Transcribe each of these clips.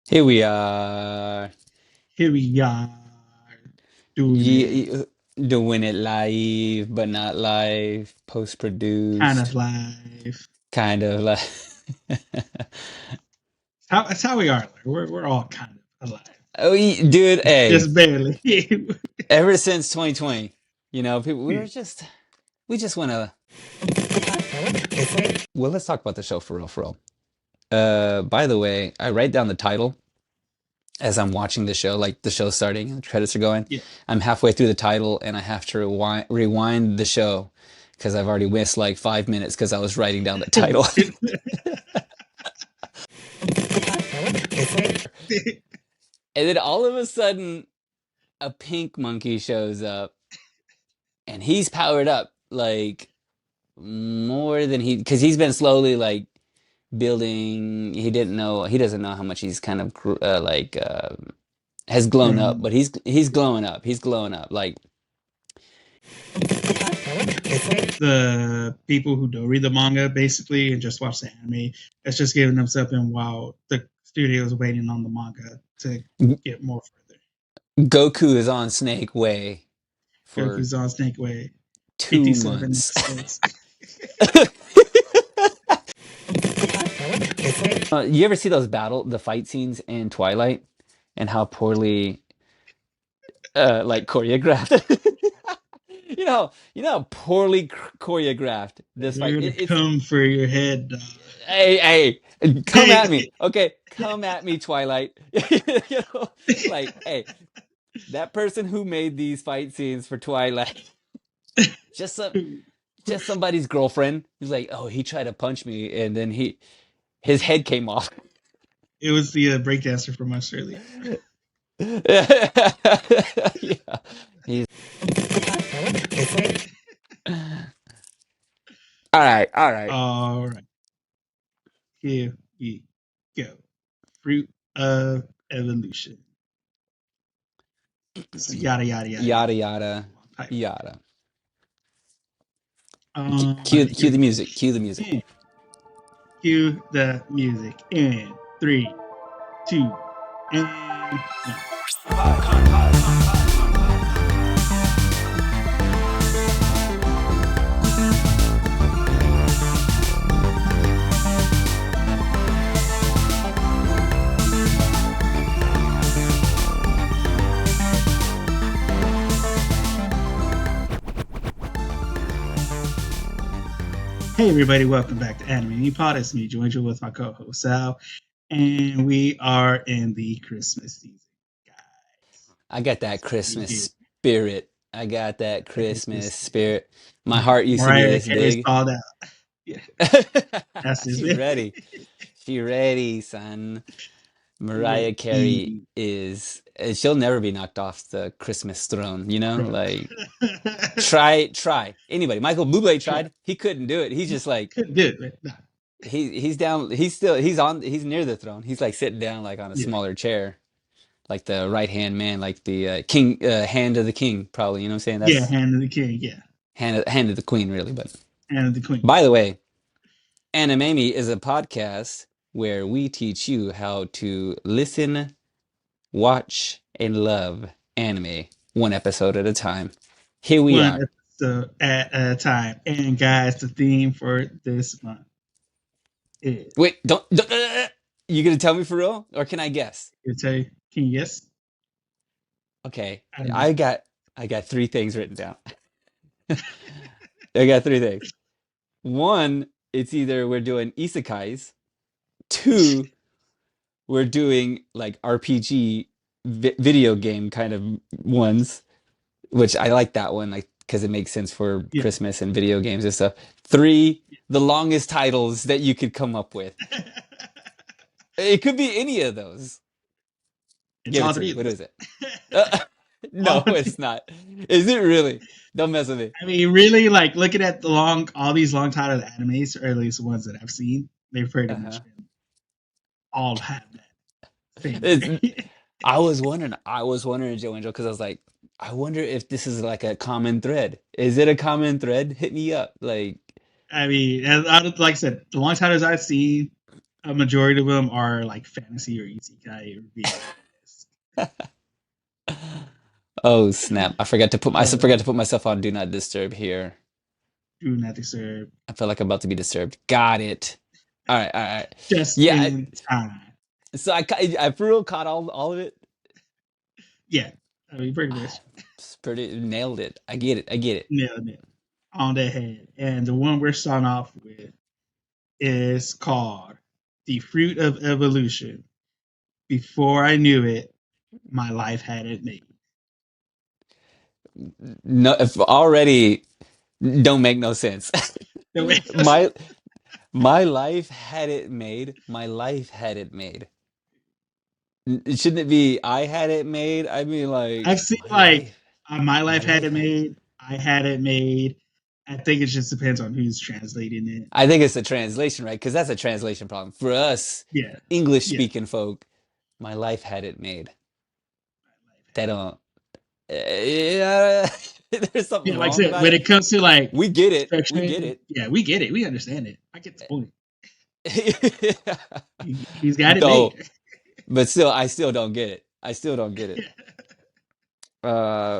Here we are, Here we are doing it doing it live, but not live, kind of post-produced, live. kind of like. That's how we are. Like, we're all kind of alive, Oh, dude, hey, just barely. ever since 2020, people, we just want to. Well, let's talk about the show for real, for real. By the way, I write down the title as I'm watching the show, like the show's starting and the credits are going. Yeah. I'm halfway through the title and I have to rewind the show because I've already missed like 5 minutes because I was writing down the title. And then all of a sudden, a pink monkey shows up and he's powered up like more than because he's been slowly like building. He doesn't know how much he's kind of has grown up, Grown. but he's glowing up. He's glowing up like. The people who don't read the manga basically and just watch the anime, it's just giving them something while the studio is waiting on the manga to get more further. Goku is on Snake Way for Goku's on Snake Way, 57 2 months. episodes. You ever see the fight scenes in Twilight, and how poorly, like choreographed? How poorly choreographed this fight. They're gonna come for your head, dog. Hey, come Hey, at me. Okay, come at me, Twilight. Like, hey, that person who made these fight scenes for Twilight, just some, just somebody's girlfriend who's like, oh, he tried to punch me, and then his head came off. it was the breakdancer from Australia. Yeah, he's all right. All right, here we go. Fruit of evolution. Yada yada yada yada. Yada yada Type. yada. Here Cue we the go. music. Cue the music. Cue the music in 3, 2, and 1. Hey everybody, welcome back to Anime Pod. It's me, Joinjo, with my co-host Sal, and we are in the Christmas season, guys. I got that That's what we Christmas do. spirit. I got that Christmas Christmas. spirit. My heart used to be Mariah this Carey's big. called out. Yeah, that's his She's name. ready. She ready, son. Mariah Carey Ready. she'll never be knocked off the Christmas throne, Bro. Like, try. Anybody. Michael Bublé tried. He couldn't do it. He's just like, Couldn't do it. Man. Nah. he's down. He's near the throne. He's like sitting down like on a Yeah, smaller chair, like the right hand man, like the king, hand of the king, probably. You know what I'm saying? yeah, That's Hand of the King. Yeah, hand of the queen, really. But Hand of the Queen. by the way, Animemi is a podcast where we teach you how to listen, watch, and love anime one episode at a time. Here we One are. episode at a time. And guys, the theme for this month is. Wait, don't you gonna tell me for real, or can I guess? Can you guess? Okay, I don't know. I got three things written down. I got three things. One, it's either we're doing isekais. Two, we're doing like RPG video game kind of ones, which I like that one, like because it makes sense for Yeah. Christmas and video games and stuff. Three, the longest titles that you could come up with. It could be any of those. It's Give all it to three me. of What those. is it? No, it's not. Is it really? Don't mess with me. I mean, really, like looking at all these long titled animes, or at least the ones that I've seen, they've pretty Uh-huh. much been all have that It's, thing. I was wondering, Joe Angel, because I was like, I wonder if this is like a common thread. Is it a common thread? Hit me up. Like, I mean, like I said, the long titles I've seen, a majority of them are like fantasy or isekai or video. Oh snap! I forgot to Uh, put myself on Do Not Disturb here. do not disturb. I feel like I'm about to be disturbed. Got it. All right, all right. Just Yeah. in time. So I for real caught all of it. Yeah, I mean, pretty much It's pretty nailed it. I get it. I get it. nailed it on the head. And the one we're starting off with is called The Fruit of Evolution. Before I knew it, my life had it made. No, if already don't make no sense. No, wait, My my life had it made. My life had it made. Shouldn't it be I had it made? I mean, like I've seen my like life. my My life had life it had. made. I had it made. I think it just depends on who's translating it. I think it's a translation, right? Because that's a translation problem for us Yeah, English yeah. speaking folk. My life had it made. My life They had it. don't. Yeah, there's something Yeah, like I wrong said, about when it. it comes to like We get it. We get structuring, it. yeah, we get it. We understand it. I get the point. He's got it Though, made. but still, I still don't get it. I still don't get it. Yeah.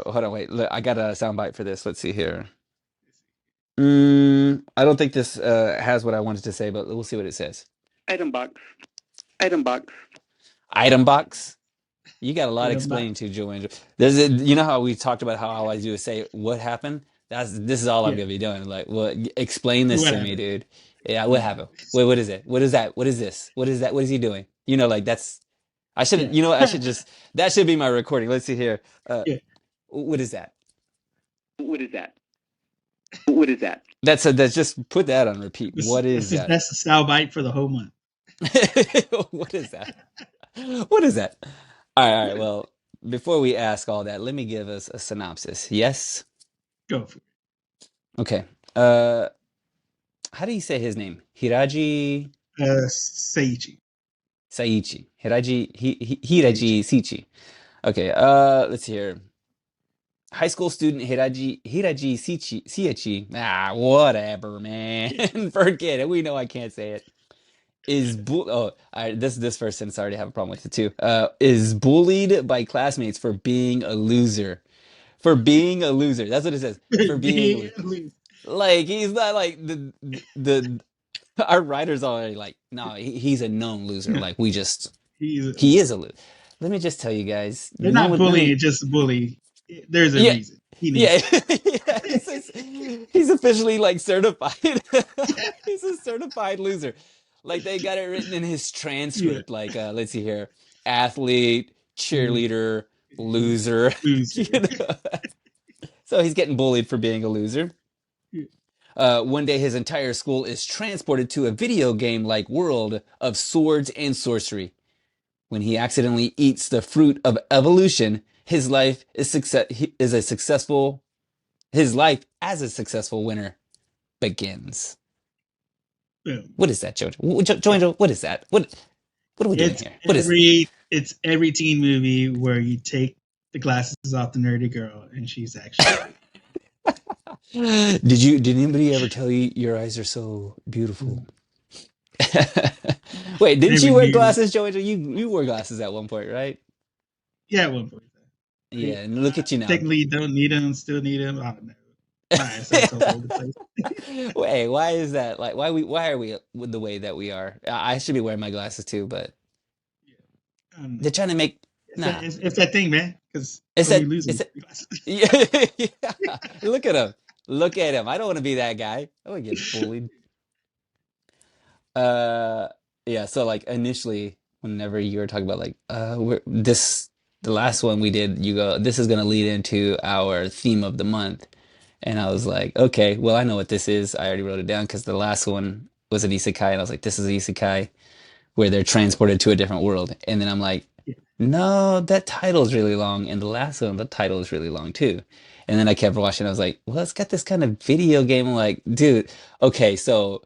Hold on, wait. I got a soundbite for this. Let's see here. I don't think this has what I wanted to say, but we'll see what it says. Item box. Item box. Item box. You got a lot explaining to Joe Angel. You know how we talked about how all I do is say what happened. This is all I'm Yeah, gonna be doing. Like, what? Explain this to me, whatever. dude. Yeah, what Whatever. happened? Wait, what is it? What is that? What is this? What is that? What is he doing? You know, like that's. I should. Yeah. You know, what, I should just. That should be my recording. Let's see here. Yeah. What is that? What is that? What is that? That's just put that on repeat. What is that? That's the style bite for the whole month. What is that? What is that? All right. Well, before we ask all that, let me give us a synopsis. Yes? Go for it. Okay. Uh, how do you say his name? Hiraji Seiichi. Saichi. Seiichi. Hiraji Sichi. Okay. Let's see here. High school student Hiraji Sichi. Whatever, man. Forget it. We know I can't say it. All right, this first sentence I already have a problem with it too. Is bullied by classmates for being a loser. For being a loser. That's what it says. For being a loser. Like he's not like the our writers already like, no, he's a known loser. No, Like we just he's he is a loser. Let me just tell you guys. they're No not one let bullying, me just bully. There's a yeah. reason. He Yeah, needs to. yeah, he's officially like certified. Yeah, He's a certified loser. Like they got it written in his yeah. transcript. Like, let's see here, athlete, Mm, cheerleader, loser. You loser. know? So he's getting bullied for being a loser. Yeah. One day, his entire school is transported to a video game-like world of swords and sorcery. When he accidentally eats the fruit of evolution, his life is a successful. His life as a successful winner begins. Boom. What is that, Jojo? What is that? What are we doing It's here? What is it? every teen movie where you take the glasses off the nerdy girl and she's actually pretty. Did anybody ever tell you your eyes are so beautiful? Wait, didn't Never you wear knew. glasses, Jojo? You wore glasses at one point, right? Yeah, at one point. Yeah, and look at you now. Technically, don't need them. Still need them. I don't know. My eyesight's all over the place. Wait, why is that? Like, why are we with the way that we are? I should be wearing my glasses too, but Yeah. I don't know. they're trying to make nah. It's that thing, man. Because It's when you that lose it's them, that yeah, yeah. Look at him. Look at him. I don't want to be that guy. I want to get bullied. Uh, yeah. So like initially, whenever you were talking about like the last one we did, you go, this is gonna lead into our theme of the month, and I was like, okay, well I know what this is. I already wrote it down because the last one was an isekai, and I was like, this is an isekai where they're transported to a different world, and then I'm like, yeah. no, that title is really long, and the last one, the title is really long too. And then I kept watching. I was like, well, it's got this kind of video game. I'm like, dude, okay, so.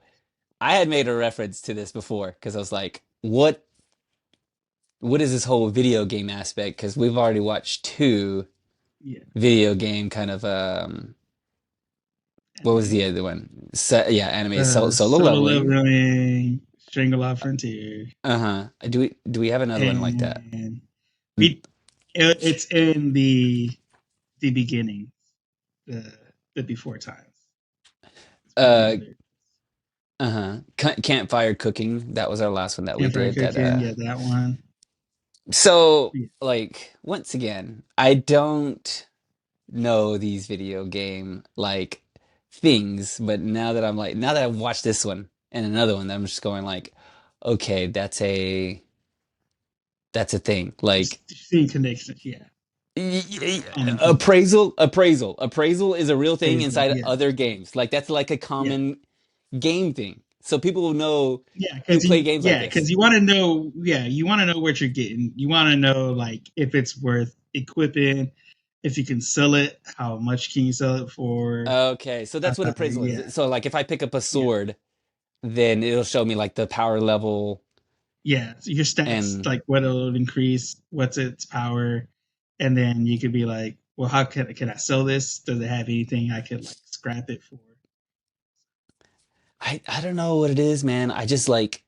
I had made a reference to this before because I was like, what is this whole video game aspect? Because we've already watched two Yeah. video game kind of what was Anime. the other one? Yeah, anime solo Solo leveling. leveling, Strangle Out Frontier, Uh-huh. Do we have another one like that? and we it's in the beginning, the the before times. It's one of the Uh other uh-huh. Campfire cooking. That was our last one that we Campfire did. That Cooking. Yeah, that one. so Yeah, like once again, I don't know these video game like things, but now that I've watched this one and another one, I'm just going like, okay, that's a thing. Like you're seeing connections. Yeah, common theme. appraisal is a real thing Hazel. inside Yeah, other games. Like that's like a yeah, common game thing. So people will know yeah. who play games like Because this. you want to know. Yeah, you want to know what you're getting. You want to know like if it's worth equipping, if you can sell it, how much can you sell it for? Okay, so that's what appraisal Yeah, is. So like if I pick up a yeah, sword, then it'll show me like the power level yeah. So your stats, and like what it'll increase, what's its power, and then you could be like, well, how can I sell this? Does it have anything I could like scrap it for? I don't know what it is, man. I just like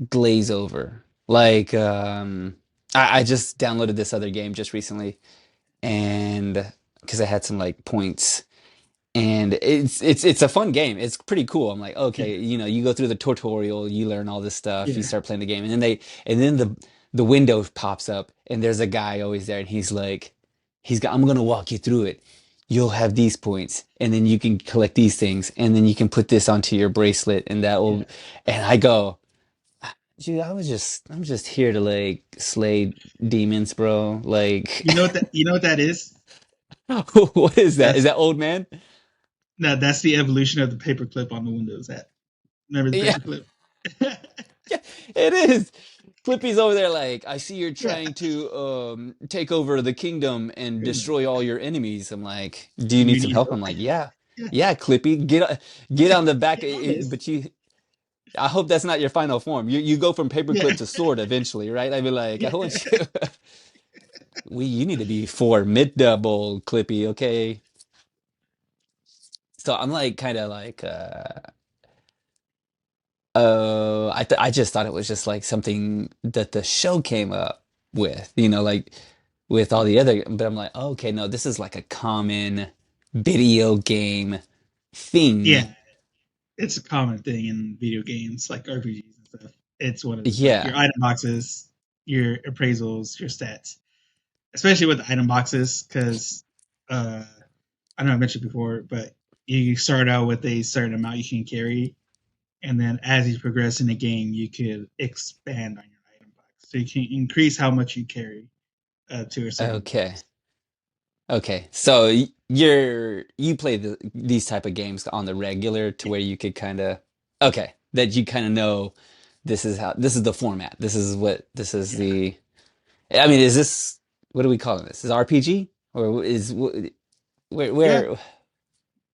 glaze over. Like I just downloaded this other game just recently and because I had some like points and it's a fun game. It's pretty cool. I'm like, Yeah, okay, you go through the tutorial, you learn all this stuff, you yeah, start playing the game, and then the window pops up, and there's a guy always there, and I'm gonna walk you through it. You'll have these points, and then you can collect these things, and then you can put this onto your bracelet, and that will, yeah. and I go, dude, I'm just here to like slay demons, bro. Like, You know what that is? what is that? Is That's that old man? no, that's the evolution of the paperclip on the Windows app. Remember the Yeah. paperclip? Yeah, it is. Clippy's over there like, I see you're Yeah. trying to take over the kingdom and Good. destroy all your enemies. I'm like, do you need You some need help? help? I'm like, yeah. Yeah. Yeah, Clippy, get on the back Get on this. but I hope that's not your final form. You go from Yeah. paperclip to sword eventually, right? I'd be like, I want you you need to be formidable, Clippy, okay? So I'm like kind of like oh, I just thought it was just like something that the show came up with, like with all the other, but I'm like, oh, okay, no, this is like a common video game thing. Yeah. It's a common thing in video games like RPGs and stuff. It's one of like Yeah. your item boxes, your appraisals, your stats, especially with the item boxes, because I know I mentioned before, but you start out with a certain amount you can carry, and then as you progress in the game, you could expand on your item box, so you can increase how much you carry to a certain Okay. box. Okay. So you play these type of games on the regular to where you could kind of okay, that you kind of know this is the format. This is Yeah, the I mean, is this what are we calling this? Is RPG or yeah, where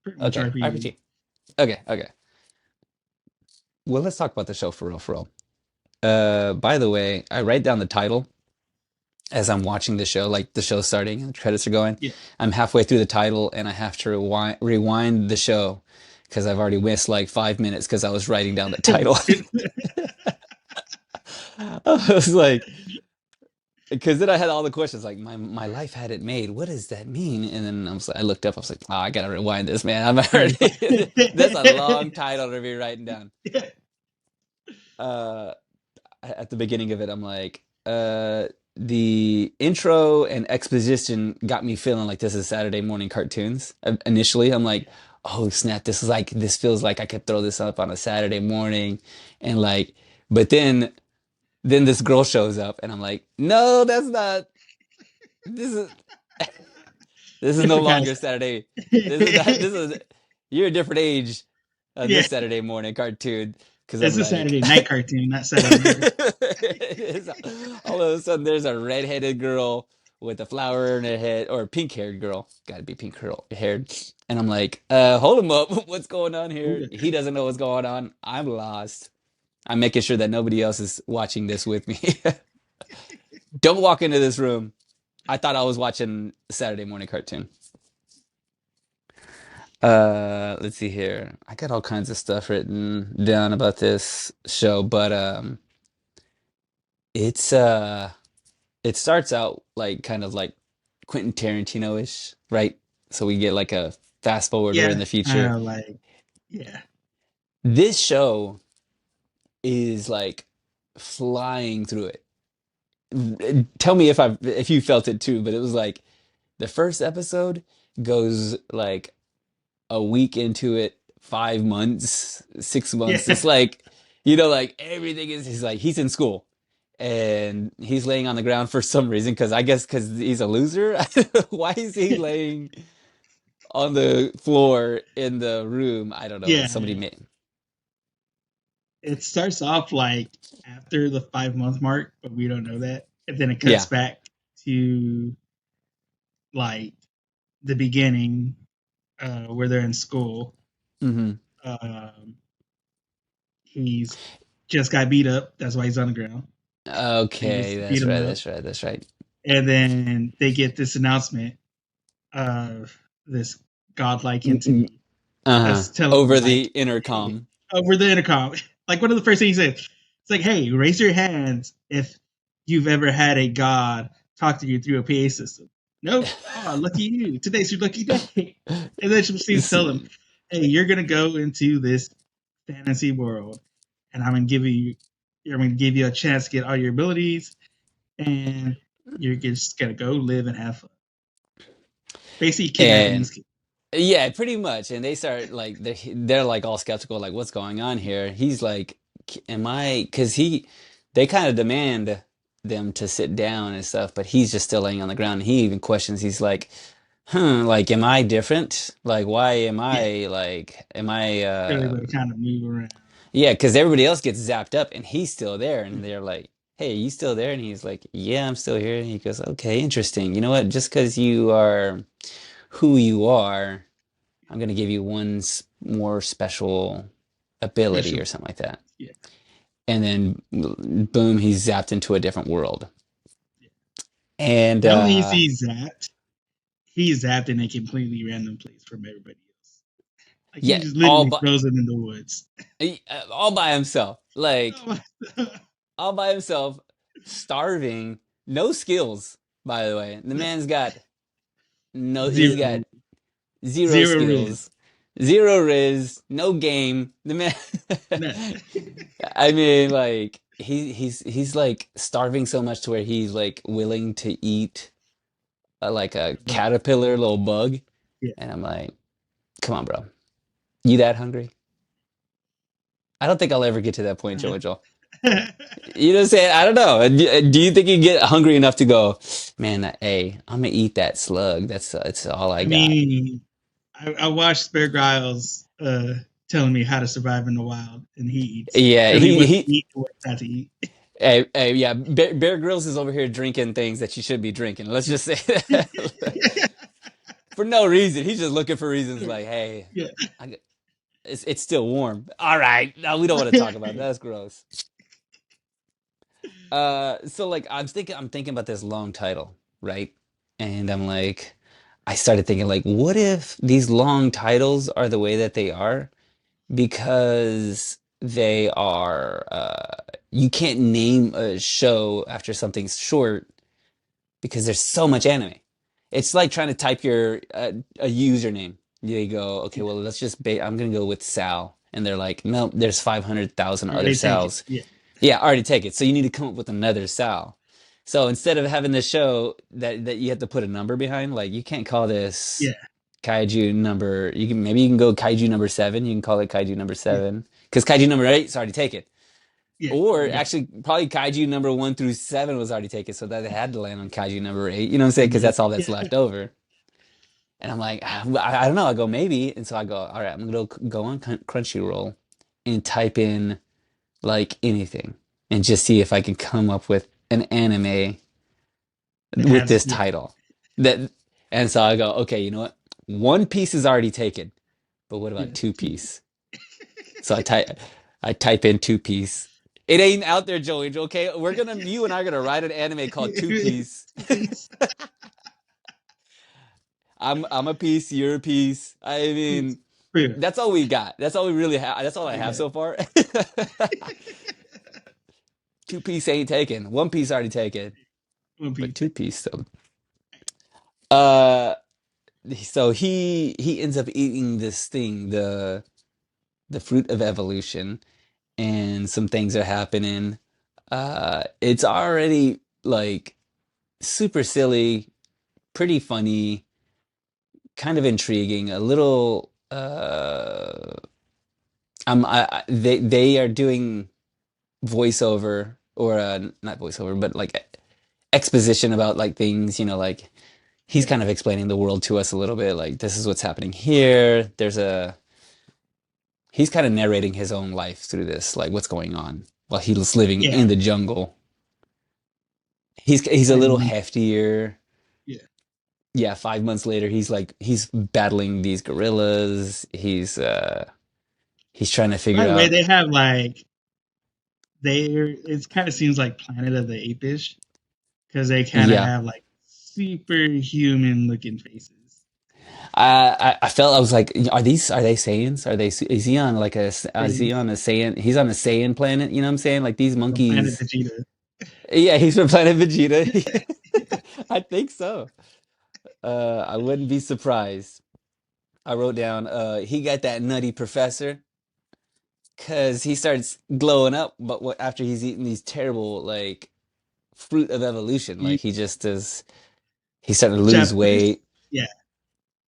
pretty much okay, RPG. RPG. Okay, okay. Well, let's talk about the show for real, for real. By the way, I write down the title as I'm watching the show, like the show's starting and the credits are going. Yeah. I'm halfway through the title and I have to rewind the show because I've already missed like 5 minutes because I was writing down the title. I was like, because then I had all the questions like my life had it made. What does that mean? And then I looked up. I was like, oh, I gotta rewind this, man. I'm already. That's a long title to be writing down. Yeah. Uh, at the beginning of it, I'm like, the intro and exposition got me feeling like this is Saturday morning cartoons. Initially, I'm like, oh snap, this feels like I could throw this up on a Saturday morning, and like, but then this girl shows up, and I'm like, no, that's not. This is this is no Different kind longer of Saturday. This is not. This is You're a different age on yeah. this Saturday morning cartoon because It's I'm a like. Saturday night cartoon, not Saturday morning. All of a sudden, there's a red-headed girl with a flower in her head, or a pink-haired girl. Got to be pink-haired. And I'm like, hold him up. What's going on here? He doesn't know what's going on. I'm lost. I'm making sure that nobody else is watching this with me. Don't walk into this room. I thought I was watching a Saturday morning cartoon. Let's see here. I got all kinds of stuff written down about this show, but it's it starts out like kind of like Quentin Tarantino-ish, right? So we get like a fast forward, we're in Yeah, the kind future. of like yeah, This show is like flying through it. Tell me if you felt it too, but it was like the first episode goes like a week into it, 5 months, 6 months. yeah, It's like, like everything is, he's like, he's in school and he's laying on the ground for some reason, because I guess because he's a loser. Why is he laying on the floor in the room? I don't know. yeah. Somebody made, It starts off like after the 5 month mark, but we don't know that, and then it cuts yeah. back to like the beginning, where they're in school. Hmm. Um, he's just got beat up. That's why he's on the ground. They Okay, just beat that's him right. up, That's right. That's right. and then they get this announcement of this godlike entity Uh-huh. that's telling them Over the like, hey, intercom. over the intercom. Like one of the first things he said, it's like, hey, raise your hands if you've ever had a god talk to you through a PA system. Nope. Oh, lucky you. Today's your lucky day. And then she proceeds to tell them, hey, you're gonna go into this fantasy world, and I'm gonna give you a chance to get all your abilities, and you're just gonna go live and have fun. Basically, kidnapping And these kids. yeah, pretty much. And they start like they're like all skeptical, like what's going on here? He's like, am I? Because they kind of demand them to sit down and stuff, but he's just still laying on the ground. And he even questions. He's like, like, am I different? Like, why am Yeah, I like, am I? they're able to kind of move around. Yeah, because everybody else gets zapped up, and he's still there, and they're like, "Hey, you still there?" And he's like, "Yeah, I'm still here." And he goes, "Okay, interesting. You know what? Just because you are who you are." I'm gonna give you one more special ability Special. or something like that. Yeah. And then boom, he's zapped into a different world. And Not only is he zapped in a completely random place from everybody else. Like yeah, he's literally frozen in the woods. all by himself. Like Oh my- all by himself, starving, no skills, by the way. The man's got he's got Zero, zero zero riz. skills, zero riz, no game. The man, None. I mean, like he's like starving so much to where he's like willing to eat like a But caterpillar, little bug, yeah. and I'm like, come on, bro, you that hungry? I don't think I'll ever get to that point, Joe and Joel. You know what I'm saying? I don't know. Do you think you get hungry enough to go, man? Hey, I'm gonna eat that slug. That's all I I got. mean, I watched Bear Grylls telling me how to survive in the wild, and he eats. Yeah, Tell me what to he eat and what not to eat. hey, yeah, Bear Grylls is over here drinking things that you should be drinking. Let's just say that. For no reason. He's just looking for reasons like, hey, Yeah. I, it's still warm. All right, no, we don't want to talk about that. That's gross. So like I'm thinking about this long title, right? And I'm like, I started thinking like, what if these long titles are the way that they are because they are you can't name a show after something short because there's so much anime. It's like trying to type your a username. You go, okay, Yeah. well, I'm gonna go with Sal, and they're like, no, there's 500,000 Or other they take it. Sals. Yeah. Yeah, already take it. So you need to come up with another Sal. So instead of having this show that you have to put a number behind, like you can't call this Yeah. Kaiju number. You can go Kaiju number 7. You can call it Kaiju number Yeah. 7 because Kaiju number 8 is already taken. Yeah. Or Already got actually, probably Kaiju number 1 through 7 was already taken, so that they had to land on Kaiju number 8. You know what I'm saying? Because number that's eight. all that's Yeah. left over. And I'm like, I don't know. I go maybe, and so I go, all right, I'm gonna go on Crunchyroll and type in like anything and just see if I can come up with an anime That with has this yeah. title. That, and so I go, okay, you know what? One Piece is already taken, but what about Yeah. Two Piece? So I type in Two Piece. It ain't out there, Joey. Okay, you and I are gonna write an anime called Two Piece. Two piece. I'm a piece, you're a piece. I Peace. mean, Freedom. that's all we got. That's all we really have. That's all I have Okay. so far. Two piece ain't taken. One piece already taken, One but Piece. two piece still. Uh, so he ends up eating this thing, the fruit of evolution, and some things are happening. It's already like super silly, pretty funny, kind of intriguing, a little they are doing voiceover or not voiceover, but like exposition about like things, like he's Yeah. kind of explaining the world to us a little bit, like this is what's happening here. He's kind of narrating his own life through this, like what's going on while he's living Yeah. in the jungle. He's a little And heftier. yeah. Yeah, 5 months later, he's battling these gorillas. He's trying to figure By the way, out. they have like it kind of seems like Planet of the Apish because they kind of Yeah, have like superhuman looking faces. I felt I was like, are they Saiyans? Is he on like is he They on a Saiyan? He's on a Saiyan planet. You know what I'm saying? Like these from Planet monkeys. Vegeta. Yeah, he's from Planet Vegeta. I think so. I wouldn't be surprised. I wrote down, he got that nutty professor because he starts glowing up, but after he's eating these terrible like fruit of evolution, like You- he just does. He's starting to Which lose at first, weight. yeah,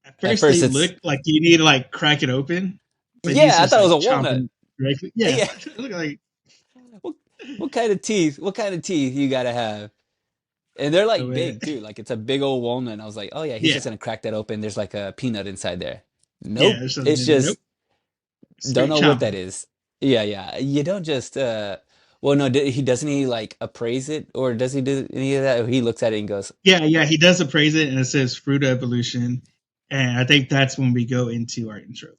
at At first they first, it's look like you need to like crack it open, but he's yeah, I just thought it was like a walnut. chomping directly. Yeah, Yeah, look like what, what kind of teeth? What kind of teeth you gotta have? And they're the like way. big too. Like it's a big old walnut. And I was like, oh yeah, he's just Yeah, gonna crack that open. There's like a peanut inside there. yeah. Nope. It's just It's nope, just don't straight know what that chomping. is. Yeah, yeah. You don't just well no, he doesn't he like appraise it or does he do any of that? Or he looks at it and goes, Yeah, yeah. He does appraise it, and it says fruit of evolution, and I think that's when we go into our intro.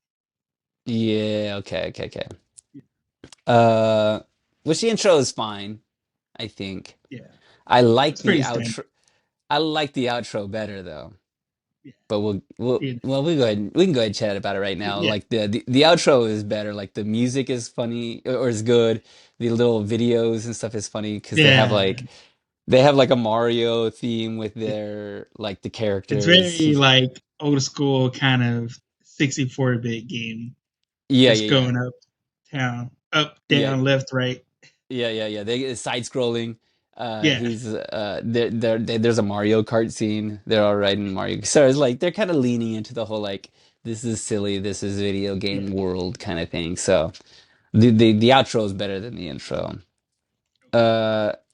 yeah, okay, okay, okay. Uh which the intro is fine, I think. Yeah, I like it's the pretty standard. outro. I like the outro better though. Yeah, But it, we go ahead we can go ahead and chat about it right now. yeah, Like the outro is better. Like the music is funny or is good. The little videos and stuff is funny because yeah. they have like a Mario theme with It, their like the it's characters. very like old school kind of 64-bit game, Yeah, just yeah, yeah. going up, Yeah, down, left, right. yeah, yeah, yeah. They side scrolling. Yeah, He's there's a Mario Kart scene. They're all riding Mario. So it's like they're kind of leaning into the whole like this is silly, this is video yeah. game world kind of thing. So the outro is better than the intro.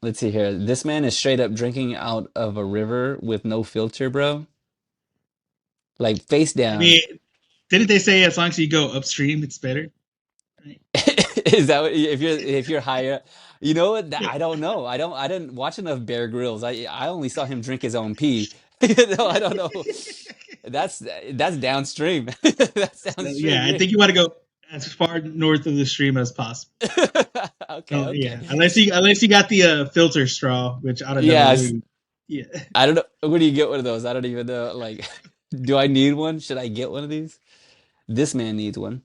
Let's see here. This man is straight up drinking out of a river with no filter, bro. Like face I down. mean, didn't they say as long as you go upstream, it's better? Right? Is that what, if you're higher? You know what? Yeah. I don't know. I didn't watch enough Bear Grylls. I only saw him drink his own pee. You know, I don't know. That's downstream. That's So downstream. yeah, I You think you want to go as far north of the stream as possible. okay, Oh okay. yeah, unless you got the filter straw, which I don't know Yes. really. Yeah, I don't know. Where do you get one of those? I don't even know. Like, do I need one? Should I get one of these? This man needs one.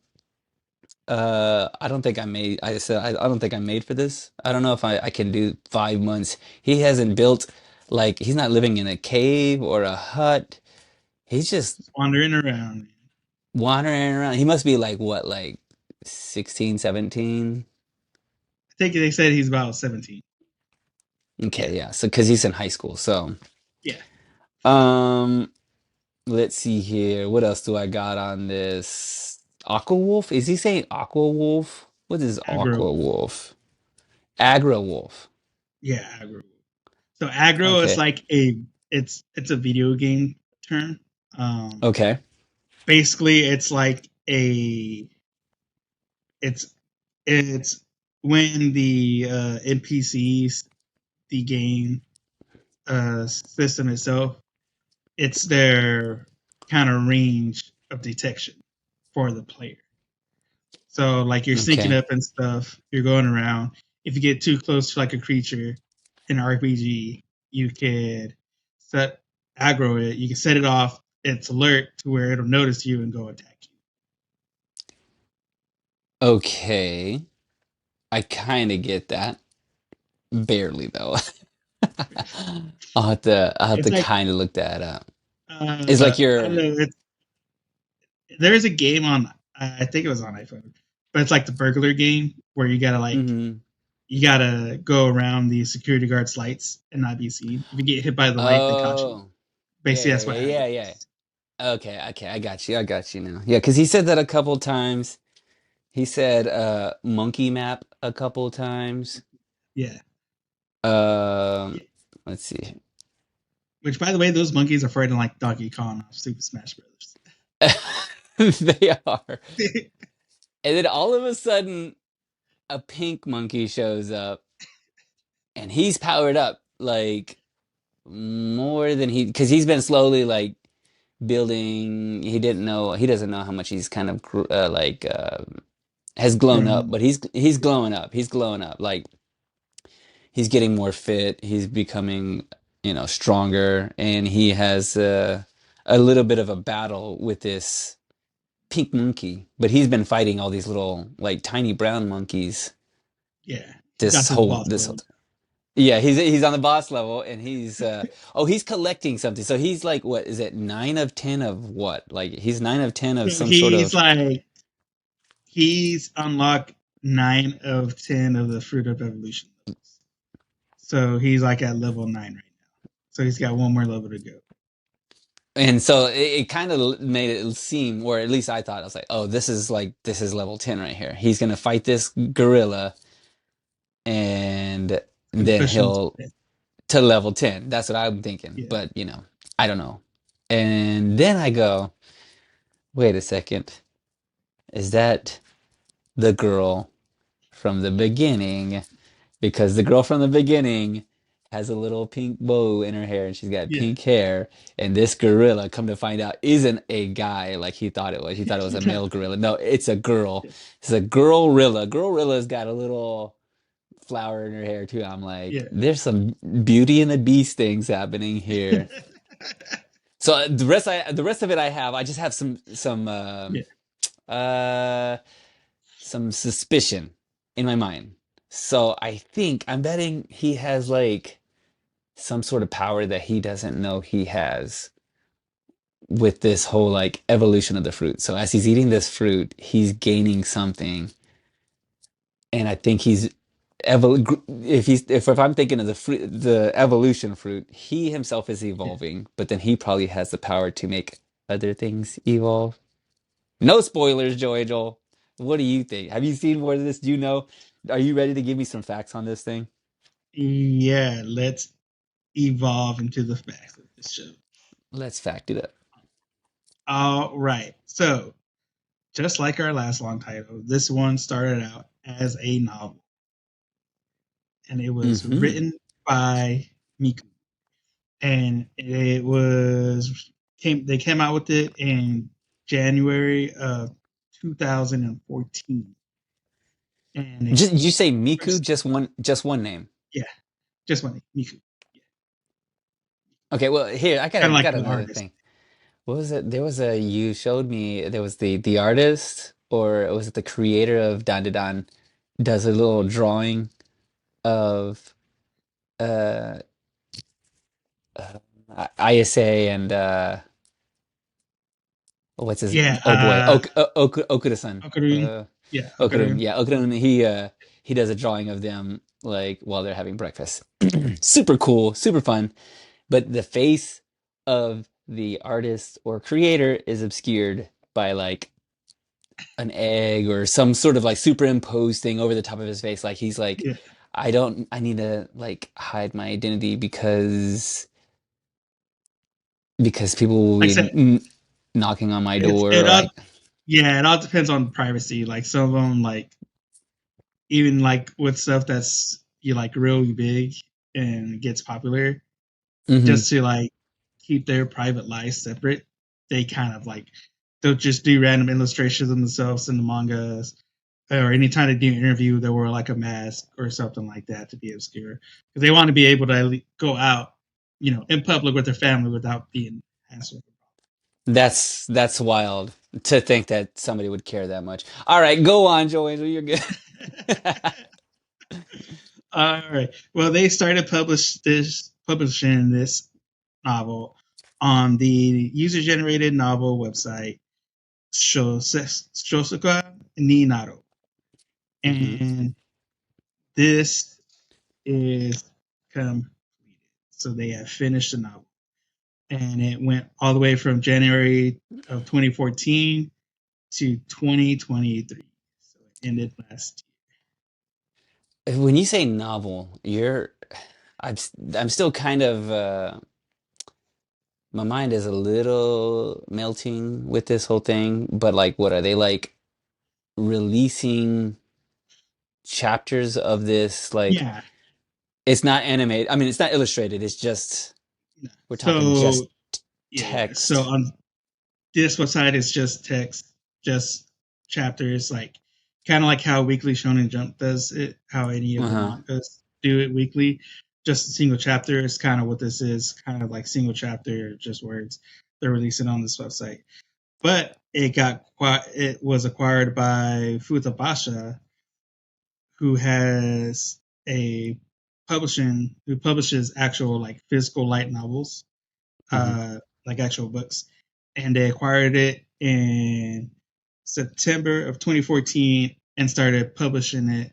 I don't think I made. I said I don't think I'm made for this. I don't know if I can do 5 months. He hasn't built like he's not living in a cave or a hut. He's just just wandering around. wandering around. He must be like what, like 16, 17? I think they said he's about 17. Yeah, Okay, yeah. So because he's in high school. So yeah. um, let's see here. What else do I got on this? Aqua Wolf? Is he saying Aqua Wolf? What is Aggro. Aqua Wolf? Agra Wolf. Yeah, aggro. So aggro is Okay. like it's a video game term. Um, Okay. basically, it's like it's it's when the NPCs, the game system itself, it's their kind of range of detection for the player. So like you're sneaking Okay. up and stuff, you're going around. If you get too close to like a creature in an RPG, you could set aggro it. You can set it off, its alert to where it'll notice you and go attack you. Okay. I kind of get that. Barely though. I'll have It's to like kind of look that up. It's like I don't you're know. There is a game on I think it was on iPhone, but it's like the burglar game where hmm you gotta go around the security guard's lights and not be seen. If you get hit by the light, they caught you. Oh. Yeah, Basically, yeah, that's what yeah, yeah, happens. yeah. Okay, okay, I got you. I got you now. Yeah, because he said that a couple times. He said monkey map a couple times. Yeah. Um, Yeah. let's see. Which, by the way, those monkeys are fighting like Donkey Kong off Super Smash Brothers. They are. And then all of a sudden, a pink monkey shows up, and he's powered up like more than because he's been slowly like building. He doesn't know how much he's kind of has grown up, Grown. but he's glowing up. He's glowing up. Like he's getting more fit. He's becoming, stronger, and he has a little bit of a battle with this pink monkey. But he's been fighting all these little like tiny brown monkeys. Yeah. He got This to the whole boss this whole level. yeah, he's on the boss level, and he's collecting something. So he's like, what is it, 9 of 10 of what? Like he's 9 of 10 of So some sort of. he's unlocked 9 of 10 of the Fruit of Evolution levels. So he's like at level 9 right now. So he's got one more level to go. And so it kind of made it seem, or at least I thought, I was like, oh, this is level 10 right here. He's gonna fight this gorilla, and It's gonna then push him he'll to to level 10. That's what I'm thinking. yeah. But I don't know. And then I go, wait a second, is that the girl from the beginning? Because the girl from the beginning has a little pink bow in her hair, and she's got Yeah. pink hair, and this gorilla, come to find out, isn't a guy like he thought it was. He thought it was a Yeah. male gorilla. No, it's a girl. It's a girl-rilla. Girl-rilla's got a little flower in her hair too. I'm like, Yeah. there's some Beauty and the Beast things happening here. So the rest of it I have. I just have Yeah. uh some suspicion in my mind. So I think I'm betting he has like some sort of power that he doesn't know he has with this whole like evolution of the fruit. So as he's eating this fruit, he's gaining something, and I think if I'm thinking of the evolution fruit, he himself is Yeah. evolving, but then he probably has the power to make other things evolve. No spoilers, Joel. What do you think? Have you seen more of this? Do you know? Are you ready to give me some facts on this thing? Yeah. Let's evolve into the facts of this show. Let's fact it up. All right. So, just like our last long title, this one started out as a novel, and it was hmm written by Miku, and it was came they came out with it in January of 2014, and it Just did you say Miku? first, Just one name. yeah, just one Miku, yeah, Okay, well here I kind of like got the another artist. thing. What was it? There was a you showed me. There was the artist, or was it the creator of Dan does a little drawing of uh, ISA and what's his Yeah, oh boy Okuda-san. Okaruni, yeah, Okarun, Okaruni, yeah, Okarun. He does a drawing of them like while they're having breakfast. Super cool, super fun. But the face of the artist or creator is obscured by like an egg or some sort of like superimposed thing over the top of his face. Like he's like, yeah. I need to like hide my identity because people will Like I be said, knocking on my it's door. it all Like, yeah, it all depends on privacy. Like some of them, like even like with stuff that's you like really big and gets popular, hmm just to like keep their private lives separate, they kind of like they'll just do random illustrations of themselves in the mangas, or anytime they do an interview, they'll wear like a mask or something like that to be obscure because they want to be able to go out, in public with their family without being hassled. That's wild to think that somebody would care that much. All right, go on, Joe Angel. You're good. All right. Well, they started publishing this novel on the user-generated novel website Shosuka ni Naro, Hmm. and this is completed. So they have finished the novel, and it went all the way from January of 2014 to 2023. So it ended last When you say novel, I'm still kind of my mind is a little melting with this whole thing, but like what are they like releasing chapters of this like year. it's not animated. I mean, it's not illustrated. It's just Yeah. we're talking So just yeah. So text. on this website, it's just text, just chapters, like kind of like how Weekly Shonen Jump does it, how any of the Uh-huh. mangas do it weekly. Just a single chapter is kind of what this is, kind of like single chapter, just words. They're releasing on this website, but it was acquired by Futabasha, who has a who publishes actual like physical light novels, Hmm. like actual books, and they acquired it in September of 2014 and started publishing it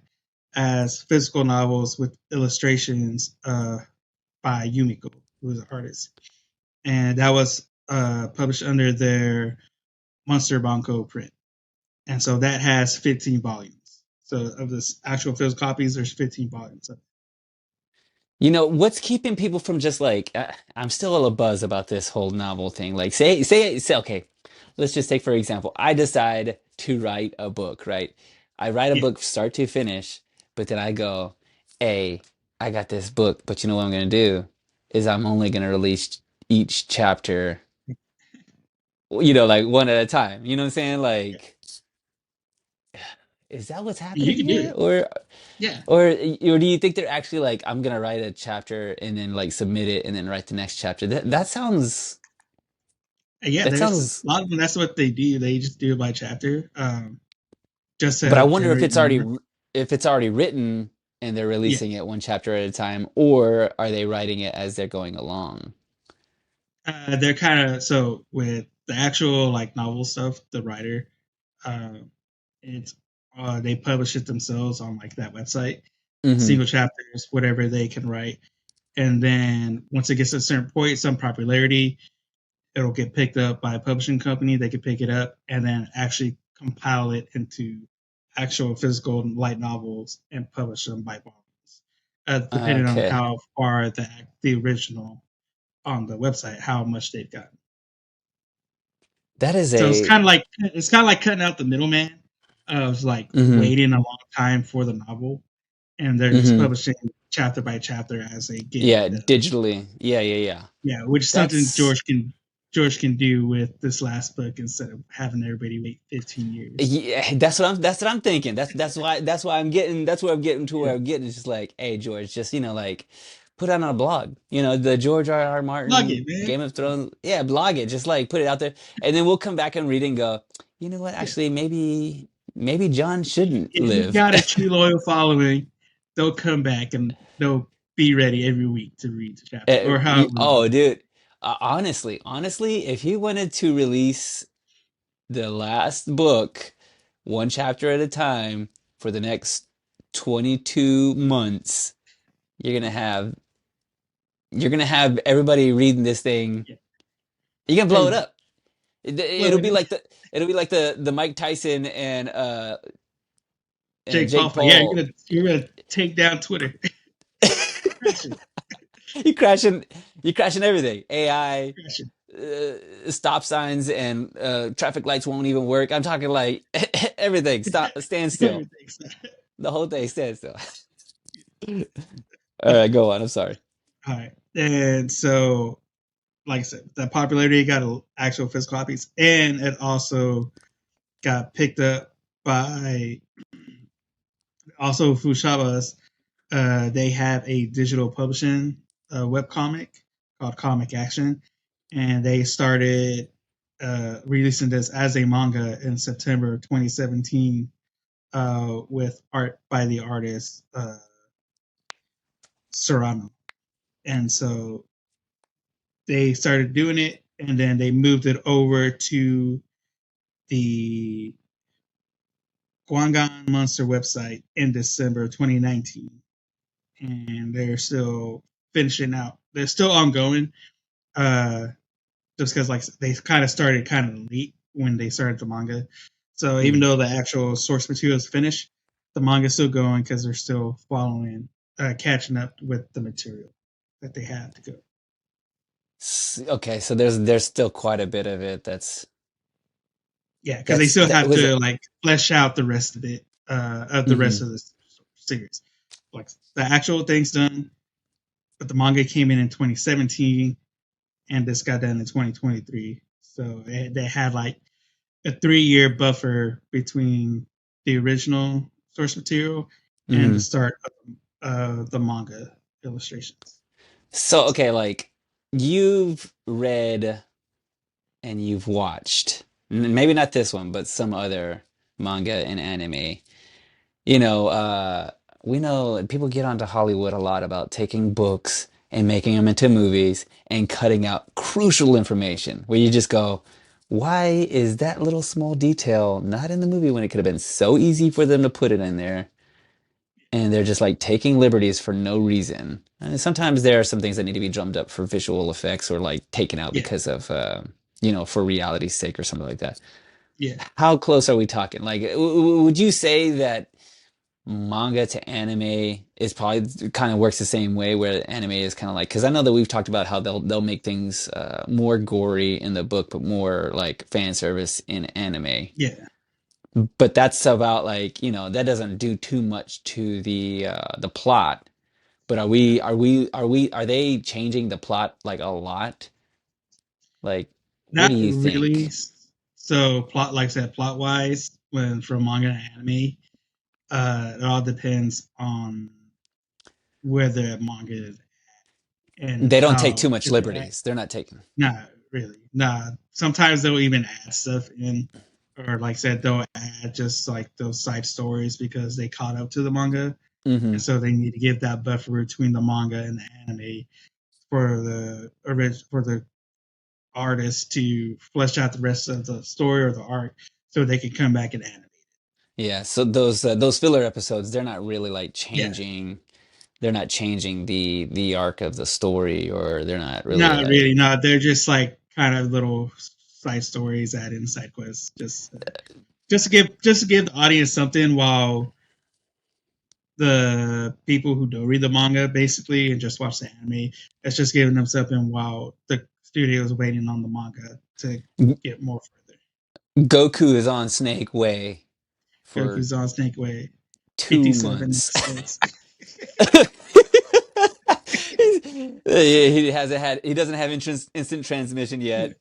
as physical novels with illustrations by Yumiko, who is an artist, and that was published under their Monster Banco print, and so that has 15 volumes. So of this actual physical copies, there's 15 volumes of it. You know, what's keeping people from just like I'm still a buzz about this whole novel thing. Like say okay, let's just take for example, I decide to write a book, right? I write a Yeah, book start to finish, but then I go, "Hey, I got this book, but you know what I'm going to do is I'm only going to release each chapter, like one at a time." You know what I'm saying? yeah. Like, is that what's You happening can do here? it. Yeah, Or do you think they're actually like, I'm gonna write a chapter and then like submit it and then write the next chapter? yeah. That There's a sounds, lot of them. That's what they do. They just do it by chapter, just but I to wonder generate more. if it's already written and they're Yeah, releasing it one chapter at a time, or are they writing it as they're going along? they're kind of so with the actual like novel stuff. The writer, uh, it's they publish it themselves on like that website, Hmm. single chapters, whatever they can write, and then once it gets to a certain point, some popularity, it'll get picked up by a publishing company. They can pick it up and then actually compile it into actual physical light novels and publish them by volumes, depending on Okay. how far the original on the website, how much they've gotten. That is So a, it's kind of like cutting out the middleman of like hmm waiting a long time for the novel, and they're just hmm publishing chapter by chapter as they get yeah, it done. digitally. Yeah, yeah, yeah. Yeah, which is something That's George can do with this last book instead of having everybody wait 15 years. Yeah, that's what I'm thinking. That's why I'm getting to Yeah, where I'm getting. It's just like, hey George, just like put it on a blog. The George R. plug Martin it, man. Game of Thrones. Yeah, blog it. Just like put it out there, and then we'll come back and read it and go, you know what? Yeah, Actually, maybe John shouldn't if you've live. got a true loyal following, they'll come back and they'll be ready every week to read the chapter or however long. Oh, dude. Honestly, if he wanted to release the last book, one chapter at a time, for the next 22 months, you're gonna have you're gonna have everybody reading this thing. Yeah, You're gonna blow it everybody. up. It, Well, it'll be like the Mike Tyson and Jake Paul Jake fight. Yeah, Paul. you're gonna take down Twitter. Crash it, You crashing you crashing everything. AI, crash it. stop signs and traffic lights won't even work. I'm talking like everything. Stand still. Everything. The whole thing stand still. All right, go on. I'm sorry. All right, and so like I said, that popularity got actual physical copies, and it also got picked up by also Fushaba's. They have a digital publishing web comic called Comic Action, and they started releasing this as a manga in September 2017 with art by the artist Serrano. And so they started doing it, and then they moved it over to the Guangan Monster website in December 2019. And they're still finishing out. They're still ongoing. Uh, just because like they kind of started kind of late when they started the manga. So even Mm. though the actual source material is finished, the manga's still going because they're still following, catching up with the material that they have to go. Okay, so there's still quite a bit of it Yeah, because they still that have was to it. like flesh out the rest of the rest Hmm. of the series. Like the actual thing's done, but the manga came in 2017, and this got done in 2023. So they had like a 3 year buffer between the original source material and the Hmm. start of the manga illustrations. So okay, like you've read and you've watched, maybe not this one, but some other manga and anime. You know, we know people get onto Hollywood a lot about taking books and making them into movies and cutting out crucial information where you just go, why is that little small detail not in the movie when it could have been so easy for them to put it in there? And they're just like taking liberties for no reason. And sometimes there are some things that need to be drummed up for visual effects or like taken out Yeah, because of, for reality's sake or something like that. yeah. How close are we talking? Like, would you say that manga to anime is probably kind of works the same way where anime is kind of like, because I know that we've talked about how they'll make things more gory in the book, but more like fan service in anime. Yeah. But that's about like, that doesn't do too much to the plot. But are they changing the plot like a lot? Like, what Not do you really. think? So plot, like I said, plot wise, when from manga to anime, it all depends on where the manga is and They don't take how too much if they act. liberties. They're not taking. Not really. Nah. Sometimes they'll even add stuff in, or like I said, they'll add just like those side stories because they caught up to the manga, and Hmm. so they need to give that buffer between the manga and the anime for for the artist to flesh out the rest of the story or the arc, so they can come back and animate. Yeah, so those filler episodes, they're not really like Yeah, changing. They're not changing the arc of the story, or they're not really not really. like. No, they're just like kind of little side stories, add in side quests, just to give the audience something while the people who don't read the manga basically and just watch the anime. It's just giving them something while the studio is waiting on the manga to get more further. Goku is on Snake Way for Goku's on Snake Way, 57 2 months. episodes. He doesn't have instant transmission yet.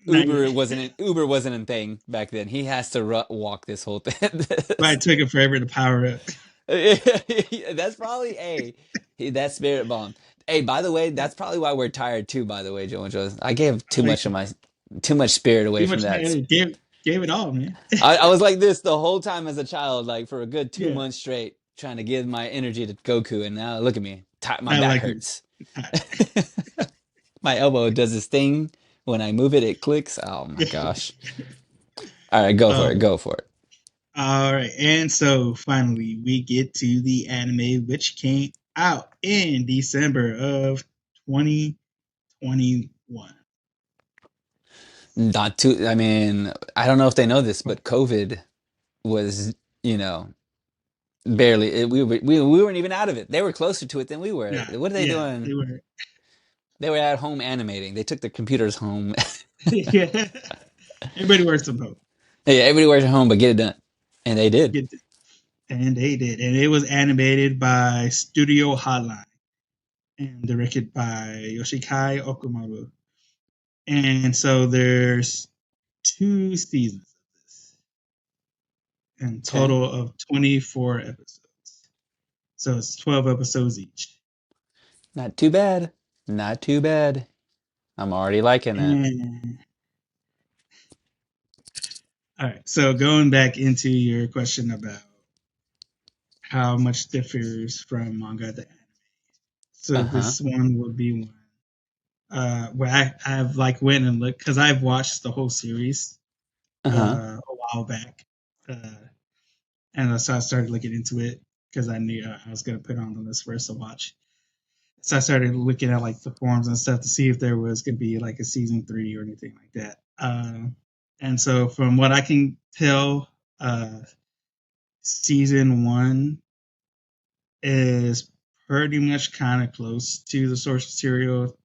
Not yet. Uber wasn't a thing back then. He has to walk this whole thing. But it took him forever to power up. That's probably that spirit bomb. Hey, by the way, that's probably why we're tired too. By the way, Joe and Joe, I gave Oh, yeah. too much spirit away Too from much that. man, gave it all, man. I was like this the whole time as a child, like for a good two Yeah, months straight, trying to give my energy to Goku, and now look at me, my I back like it. hurts. My elbow does this thing when I move it, it clicks. Oh my gosh! All right, go for it, um, go for it. all right, and so finally we get to the anime which came out in December of 2021. Not too. I mean, I don't know if they know this, but COVID was, you know, barely. We weren't even out of it. They were closer to it than we were. Nah, What are they yeah, doing? they were. They were at home animating. They took their computers home. Yeah, everybody works from home. Yeah, everybody works at home, but get it done, and they did. Get And they did, and it was animated by Studio Hotline and directed by Yoshikai Okumaru. And so there's 2 seasons of this, and Okay, total of 24 episodes. So it's 12 episodes each. not too bad. Not too bad. I'm already liking that. And All right. So going back into your question about how much differs from manga to anime. So Uh-huh. this one would be one where I've like went and looked because I've watched the whole series Uh-huh. a while back, uh, and so I started looking into it because I knew I was going to put it on the list first to watch. So I started looking at like the forums and stuff to see if there was going to be like a season three or anything like that. And so from what I can tell, season one is pretty much kind of close to the source material.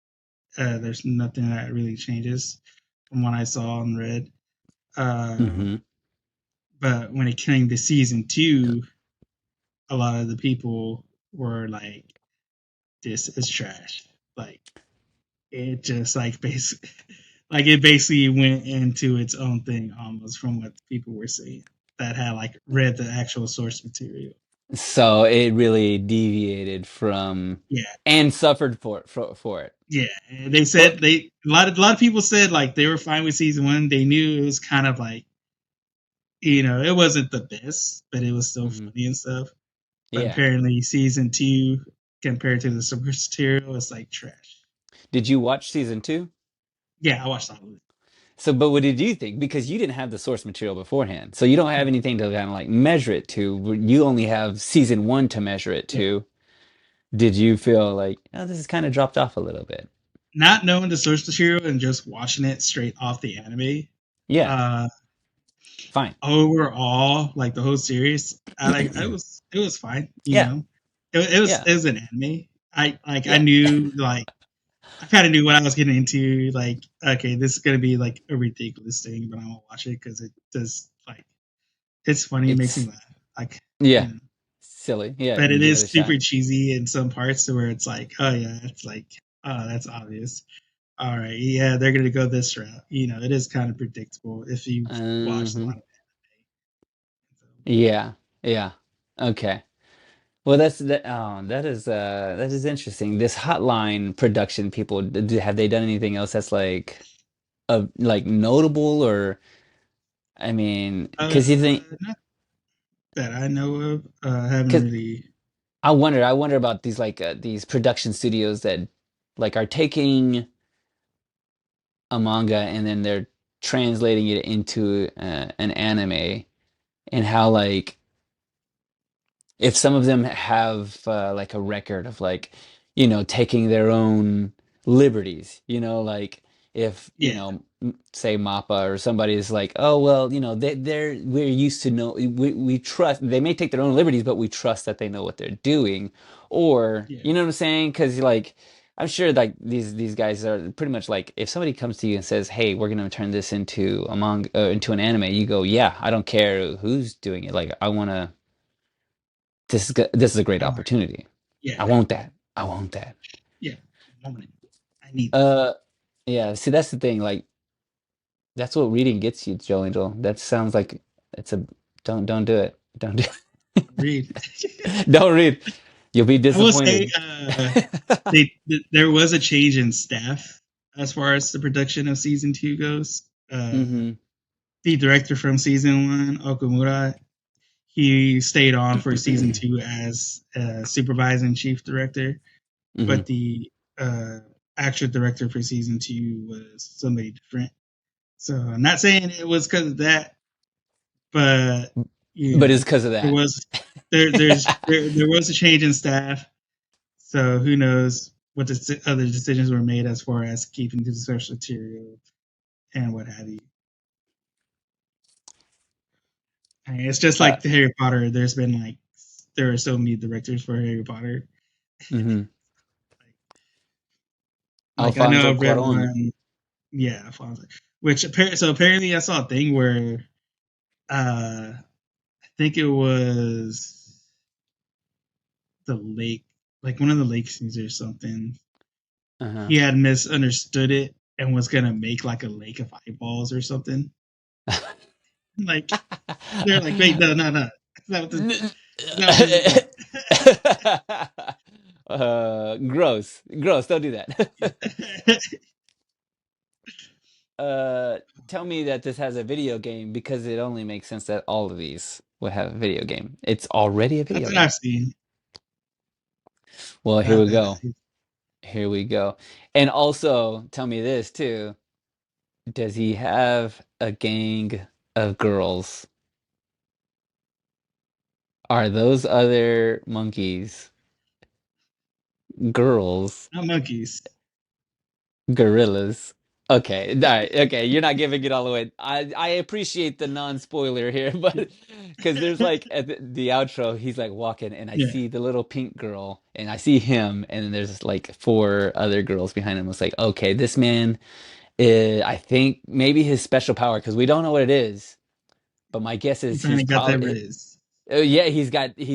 There's nothing that really changes from what I saw and read. Uh, Mm-hmm. but when it came to season two, a lot of the people were like, "This is trash." Like it just like basically, like it basically went into its own thing almost from what people were saying that had like read the actual source material. So it really deviated from Yeah, and suffered for it. yeah. And they But said a lot of people said like they were fine with season one. They knew it was kind of like it wasn't the best, but it was still mhm. funny and stuff. But Yeah. apparently, season two compared to the source material is like trash. Did you watch season two? Yeah, I watched all of it. So, but what did you think? Because you didn't have the source material beforehand. So you don't have anything to kind of like measure it to. You only have season one to measure it Yeah, to. Did you feel like, oh, this has kind of dropped off a little bit? not knowing the source material and just watching it straight off the anime. Yeah, Uh, fine. overall, like the whole series, I like it was fine. Yeah, yeah, It was an anime. I yeah. knew like I kind of knew what I was getting into. Like, okay, this is gonna be like a ridiculous thing, but I'm gonna watch it because it does like it's funny. It makes me It's laugh. Like, yeah, you know, silly. Yeah, but it give it a is shot. super cheesy in some parts where it's like, oh yeah, it's like, oh that's obvious. All right, yeah, they're gonna go this route. It is kind of predictable if you watch a Hmm. lot of anime. Yeah, yeah. Okay. Well, that's that. Oh, that is interesting. This Hotline production people, have they done anything else that's like notable or I mean, because you think Not that I know of. I haven't because really. I wonder about these these production studios that like are taking a manga and then they're translating it into an anime and how like if some of them have like a record of like taking their own liberties, like if Yeah, say Mappa or somebody is like, oh well, we're used to know we trust they may take their own liberties, but we trust that they know what they're doing, or yeah, you know what I'm saying? Because like I'm sure like these guys are pretty much like if somebody comes to you and says, hey, we're gonna turn this into a manga into an anime, you go, yeah, I don't care who's doing it, like I want to this is a great all right, opportunity. yeah, I want that. I want that. yeah. Moment. I need this. Uh, yeah. See, that's the thing. Like, that's what reading gets you, Joe Angel. That sounds like it's a don't do it. Don't do Read. don't read. You'll be I will say, disappointed. there was a change in staff as far as the production of season two goes. Hmm. The director from season one, Okumura, he stayed on for season two as supervising chief director, Hmm. but the uh, actual director for season two was somebody different. So I'm not saying it was because of that, but But it's because of there that. was there was a change in staff. So who knows what the other decisions were made as far as keeping to the source material and what have you. And it's just Uh, like the Harry Potter. There are so many directors for Harry Potter. hmm. Like I know Alfonso I've read Cuarón. one, yeah, Alfonso, which apparently I saw a thing where I think it was the lake, like one of the lake scenes or something. Uh-huh. He had misunderstood it and was gonna make like a lake of eyeballs or something. Like they're like, wait, no, no, no, that's not what this is about. Gross. Gross. Don't do that. Uh, tell me that this has a video game because it only makes sense that all of these would have a video game. It's already a That's video what I've game. seen. Well, here That, we that, go. Here we go. And also, tell me this too. Does he have a gang of girls? Are those other monkeys girls? not monkeys. Gorillas. Okay, all right, okay, you're not giving it all away. I appreciate the non-spoiler here, but because there's like at the outro, he's like walking, and I Yeah, see the little pink girl, and I see him, and then there's like four other girls behind him. It's like, okay, this man is, I think maybe his special power, because we don't know what it is, but my guess he is he's finally got that probably Riz. yeah, he's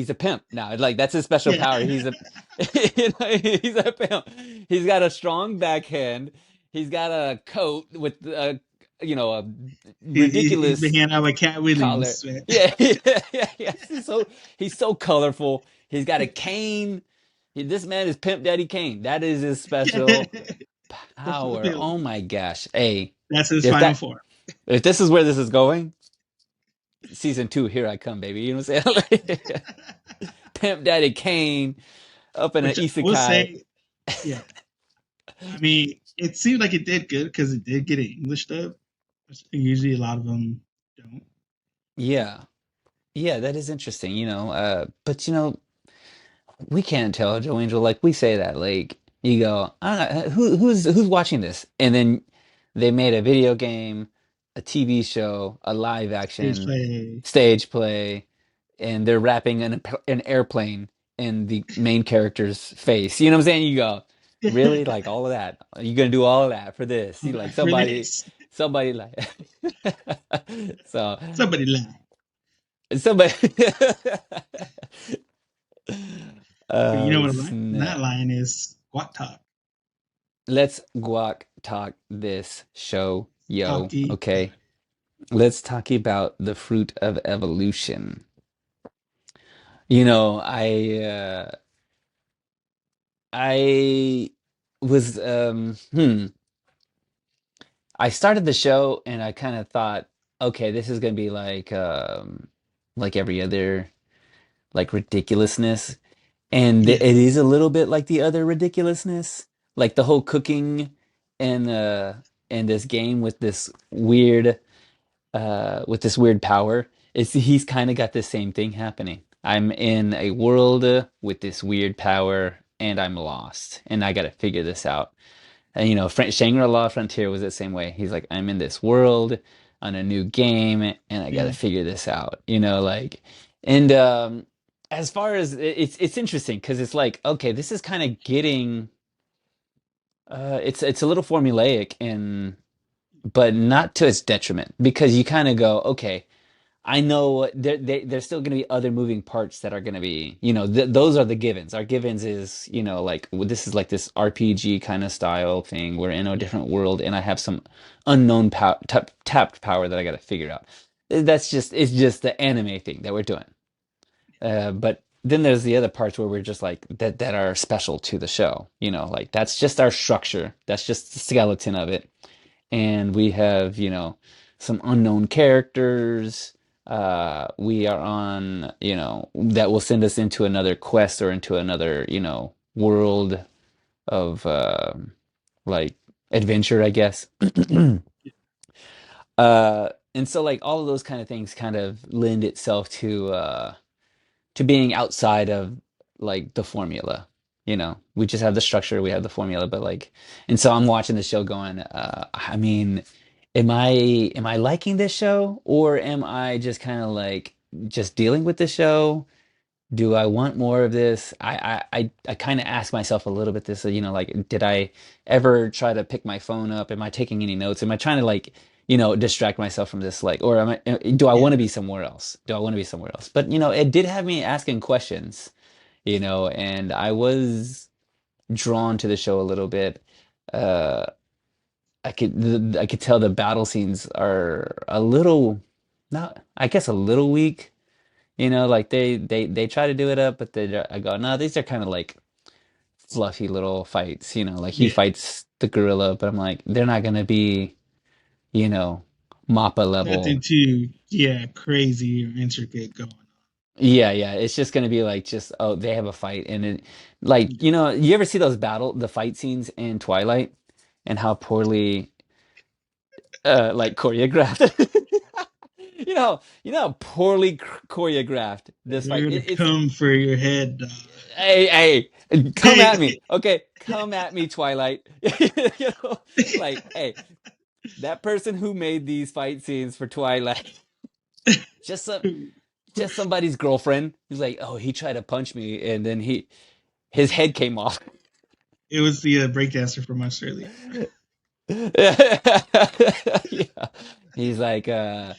a pimp now. Like that's his special Yeah, power. He's a you know, he's a pimp. He's got a strong backhand. He's got a coat with a he's been ridiculous hanging out with Cat collar. Williams. Man. Yeah, yeah, yeah. He's so colorful. He's got a cane. This man is Pimp Daddy Kane. That is his special power. Oh my gosh. Hey, That's his if final that form. if this is where this is going, season two, here I come, baby. You know what I'm saying? Pimp Daddy Kane up in an Which I will isekai. say, yeah. I mean, it seemed like it did good because it did get an English dub. Usually, a lot of them don't. Yeah. Yeah, that is interesting, but we can't tell Joe Angel like we say that like you go, I don't know who's watching this, and then they made a video game, a TV show, a live Stage action play. stage play, and they're wrapping an airplane in the main character's face. You know what I'm saying? You go, really? Like all of that? Are you gonna do all of that for this? You like For somebody, this, somebody like so somebody lie. somebody. But you know Oh what I'm not snap! lying is Guat Talk. Let's guac talk this show, yo. Talkie. Okay, let's talk about the fruit of evolution. I was I started the show and I kind of thought, okay, this is gonna be like every other like ridiculousness. And it Yeah, is a little bit like the other ridiculousness, like the whole cooking and this game with this weird power. He's kind of got the same thing happening. I'm in a world with this weird power and I'm lost and I got to figure this out. And Shangri-La Frontier was the same way. He's like, I'm in this world on a new game and I got to yeah. figure this out. And as far as it's interesting because it's like, okay, this is kind of getting it's a little formulaic and but not to its detriment because you kind of go, okay, I know there's still going to be other moving parts that are going to be, those are the givens. Our givens is, like this is like this RPG kind of style thing. We're in a different world, and I have some unknown tapped power that I got to figure out. It's just the anime thing that we're doing. But then there's the other parts where we're just like that are special to the show. Like that's just our structure. That's just the skeleton of it and we have some unknown characters we are on that will send us into another quest or into another world of like adventure I guess and so like all of those kind of things kind of lend itself to being outside of like the formula. We just have the structure, we have the formula, but like, and so I'm watching the show going, I mean, am I liking this show or am I just kind of like just dealing with the show? Do I want more of this? I kind of ask myself a little bit this, like, did I ever try to pick my phone up? Am I taking any notes? Am I trying to like, distract myself from this, like, or do I Yeah. want to be somewhere else? Do I want to be somewhere else? But, it did have me asking questions, and I was drawn to the show a little bit. Uh, I could tell the battle scenes are a little, not, I guess a little weak. Like they try to do it up, but I go, no, these are kind of like fluffy little fights, like he Yeah. fights the gorilla, but I'm like, they're not gonna be, you know. Mappa Nothing level. too, yeah, crazy or intricate going on. Yeah, yeah. It's just gonna be like just oh, they have a fight and it like Yeah. you ever see those the fight scenes in Twilight and how poorly like choreographed you know how poorly choreographed this fight. They're gonna It's come for your head, dog. hey, come Hey, at me. Okay, come at me, Twilight. You know, like, hey, that person who made these fight scenes for Twilight, just some just somebody's girlfriend who's like, oh, he tried to punch me and then his head came off. it was the breakdancer from Australia. Yeah. He's like, you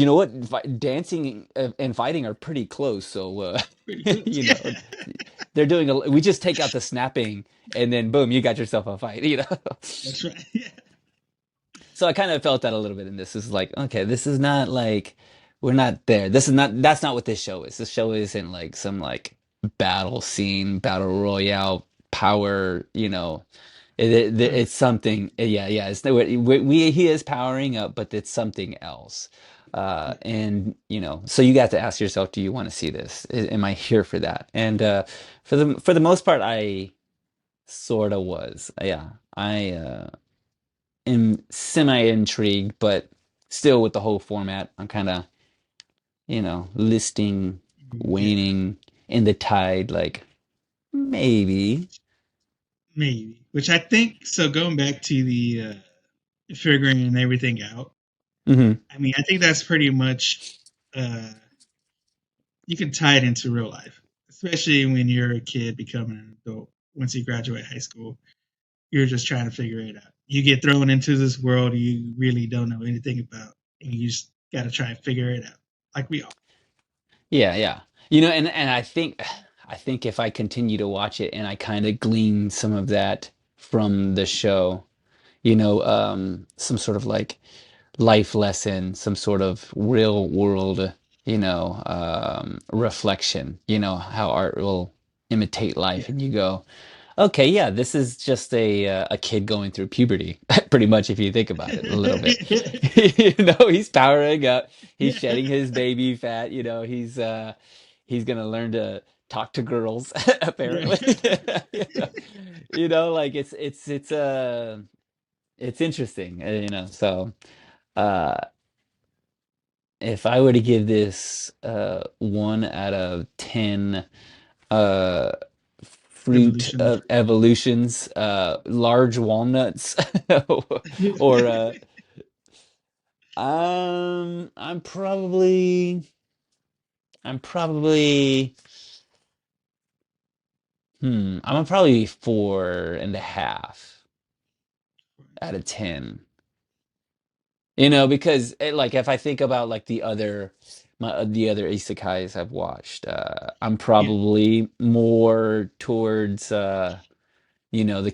know what? Dancing and fighting are pretty close. So, Pretty close. you know, they're doing we just take out the snapping and then boom, you got yourself a fight, you know? That's right. Yeah. So I kind of felt that a little bit in this. Is like, okay, this is not like we're not there. That's not what this show is. This show isn't like some like battle scene, battle royale power, it's something. Yeah, yeah. It's he is powering up, but it's something else. Yeah. And so you got to ask yourself, do you want to see this? Am I here for that? And for the most part, I sort of was. Yeah, I am semi intrigued, but still with the whole format, I'm kind of listing, Yeah. waning in the tide, like maybe. Maybe. Which I think so. Going back to the figuring everything out. Hmm. I mean, I think that's pretty much uh, you can tie it into real life, especially when you're a kid becoming an adult. Once you graduate high school, you're just trying to figure it out. You get thrown into this world you really don't know anything about, and you just got to try and figure it out, like we all. Yeah, yeah. And I think if I continue to watch it and I kind of glean some of that from the show, some sort of like life lesson, some sort of real world, reflection, how art will imitate life, Yeah. and you go, okay, yeah, this is just a kid going through puberty, pretty much if you think about it a little bit. He's powering up, he's Yeah. shedding his baby fat, he's gonna learn to talk to girls, Yeah. apparently. Like it's interesting, so uh if I were to give this 1 out of 10 uh fruit Evolution. of evolutions, large walnuts, or I'm probably I'm probably 4.5 out of 10. Because like if I think about like the other isekais I've watched, I'm Yeah. probably more towards the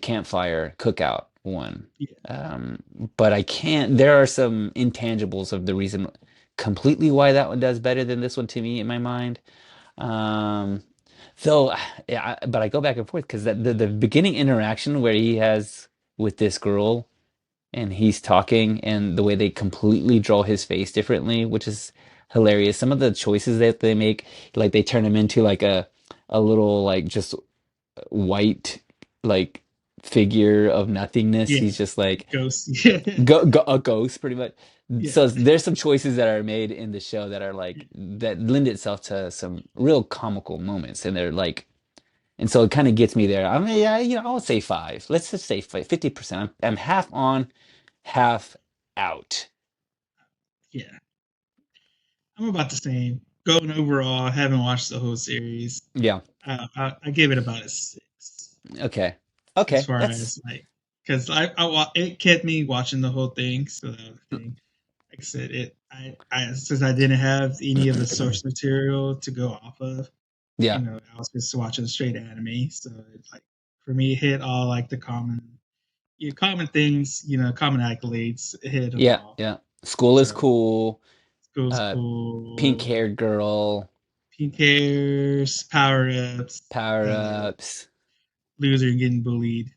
campfire cookout one. Yeah. Um, but I can't. There are some intangibles of the reason completely why that one does better than this one to me in my mind. Um, though, yeah, but I go back and forth because the beginning interaction where he has with this girl and he's talking and the way they completely draw his face differently, which is hilarious. Some of the choices that they make, like they turn him into like a little like just white like figure of nothingness. Yeah. He's just like Ghost. Yeah. a ghost pretty much. Yeah. So there's some choices that are made in the show that are like that lend itself to some real comical moments, and they're like, and so it kind of gets me there. I mean, yeah, I would say five. Let's just say 50%. I'm half on, half out. Yeah. I'm about the same. Going overall, I haven't watched the whole series. Yeah. I give it about a 6 Okay. as Okay. far That's as like because it kept me watching the whole thing. So that was the thing. Like I said, I since I didn't have any of the source material to go off of, yeah. I was just watching straight anime. So it's like for me, it hit all like the common things, common accolades. It hit them Yeah. all. Yeah. School is So cool. school's Uh, cool. pink-haired girl, Pink hairs, power ups, power ups. loser getting bullied.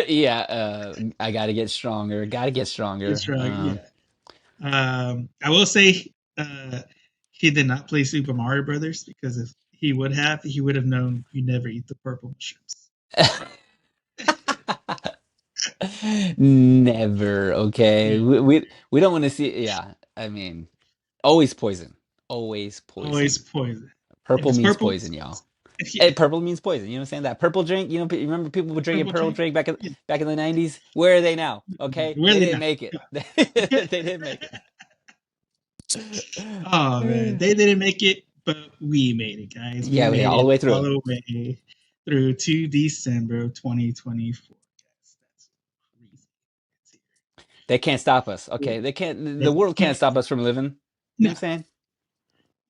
Yeah, I gotta get stronger. Gotta get It's stronger. right. Yeah. I will say uh, he did not play Super Mario Brothers because if he would have known you never eat the purple mushrooms. Never, okay. Yeah, We don't want to see. Yeah, I mean, always poison. Always always poison. poison. If Purple it's means purple, poison, it's y'all. poison. Yeah, Purple means poison. You know what I'm saying? That purple drink. You know, you remember people were drinking purple purple drink. drink Yeah. back in the 90s. Where are they now? Okay, Where are they they didn't now? make it. They didn't make Oh man, it. they didn't make it, but we made it, guys. We Yeah, we made all the it way all through. the way through to December of 2024. Guys, that's crazy. It's They can't stop us. here. Okay, they can't. They The world can't can't. stop us from living. You know No, what I'm saying?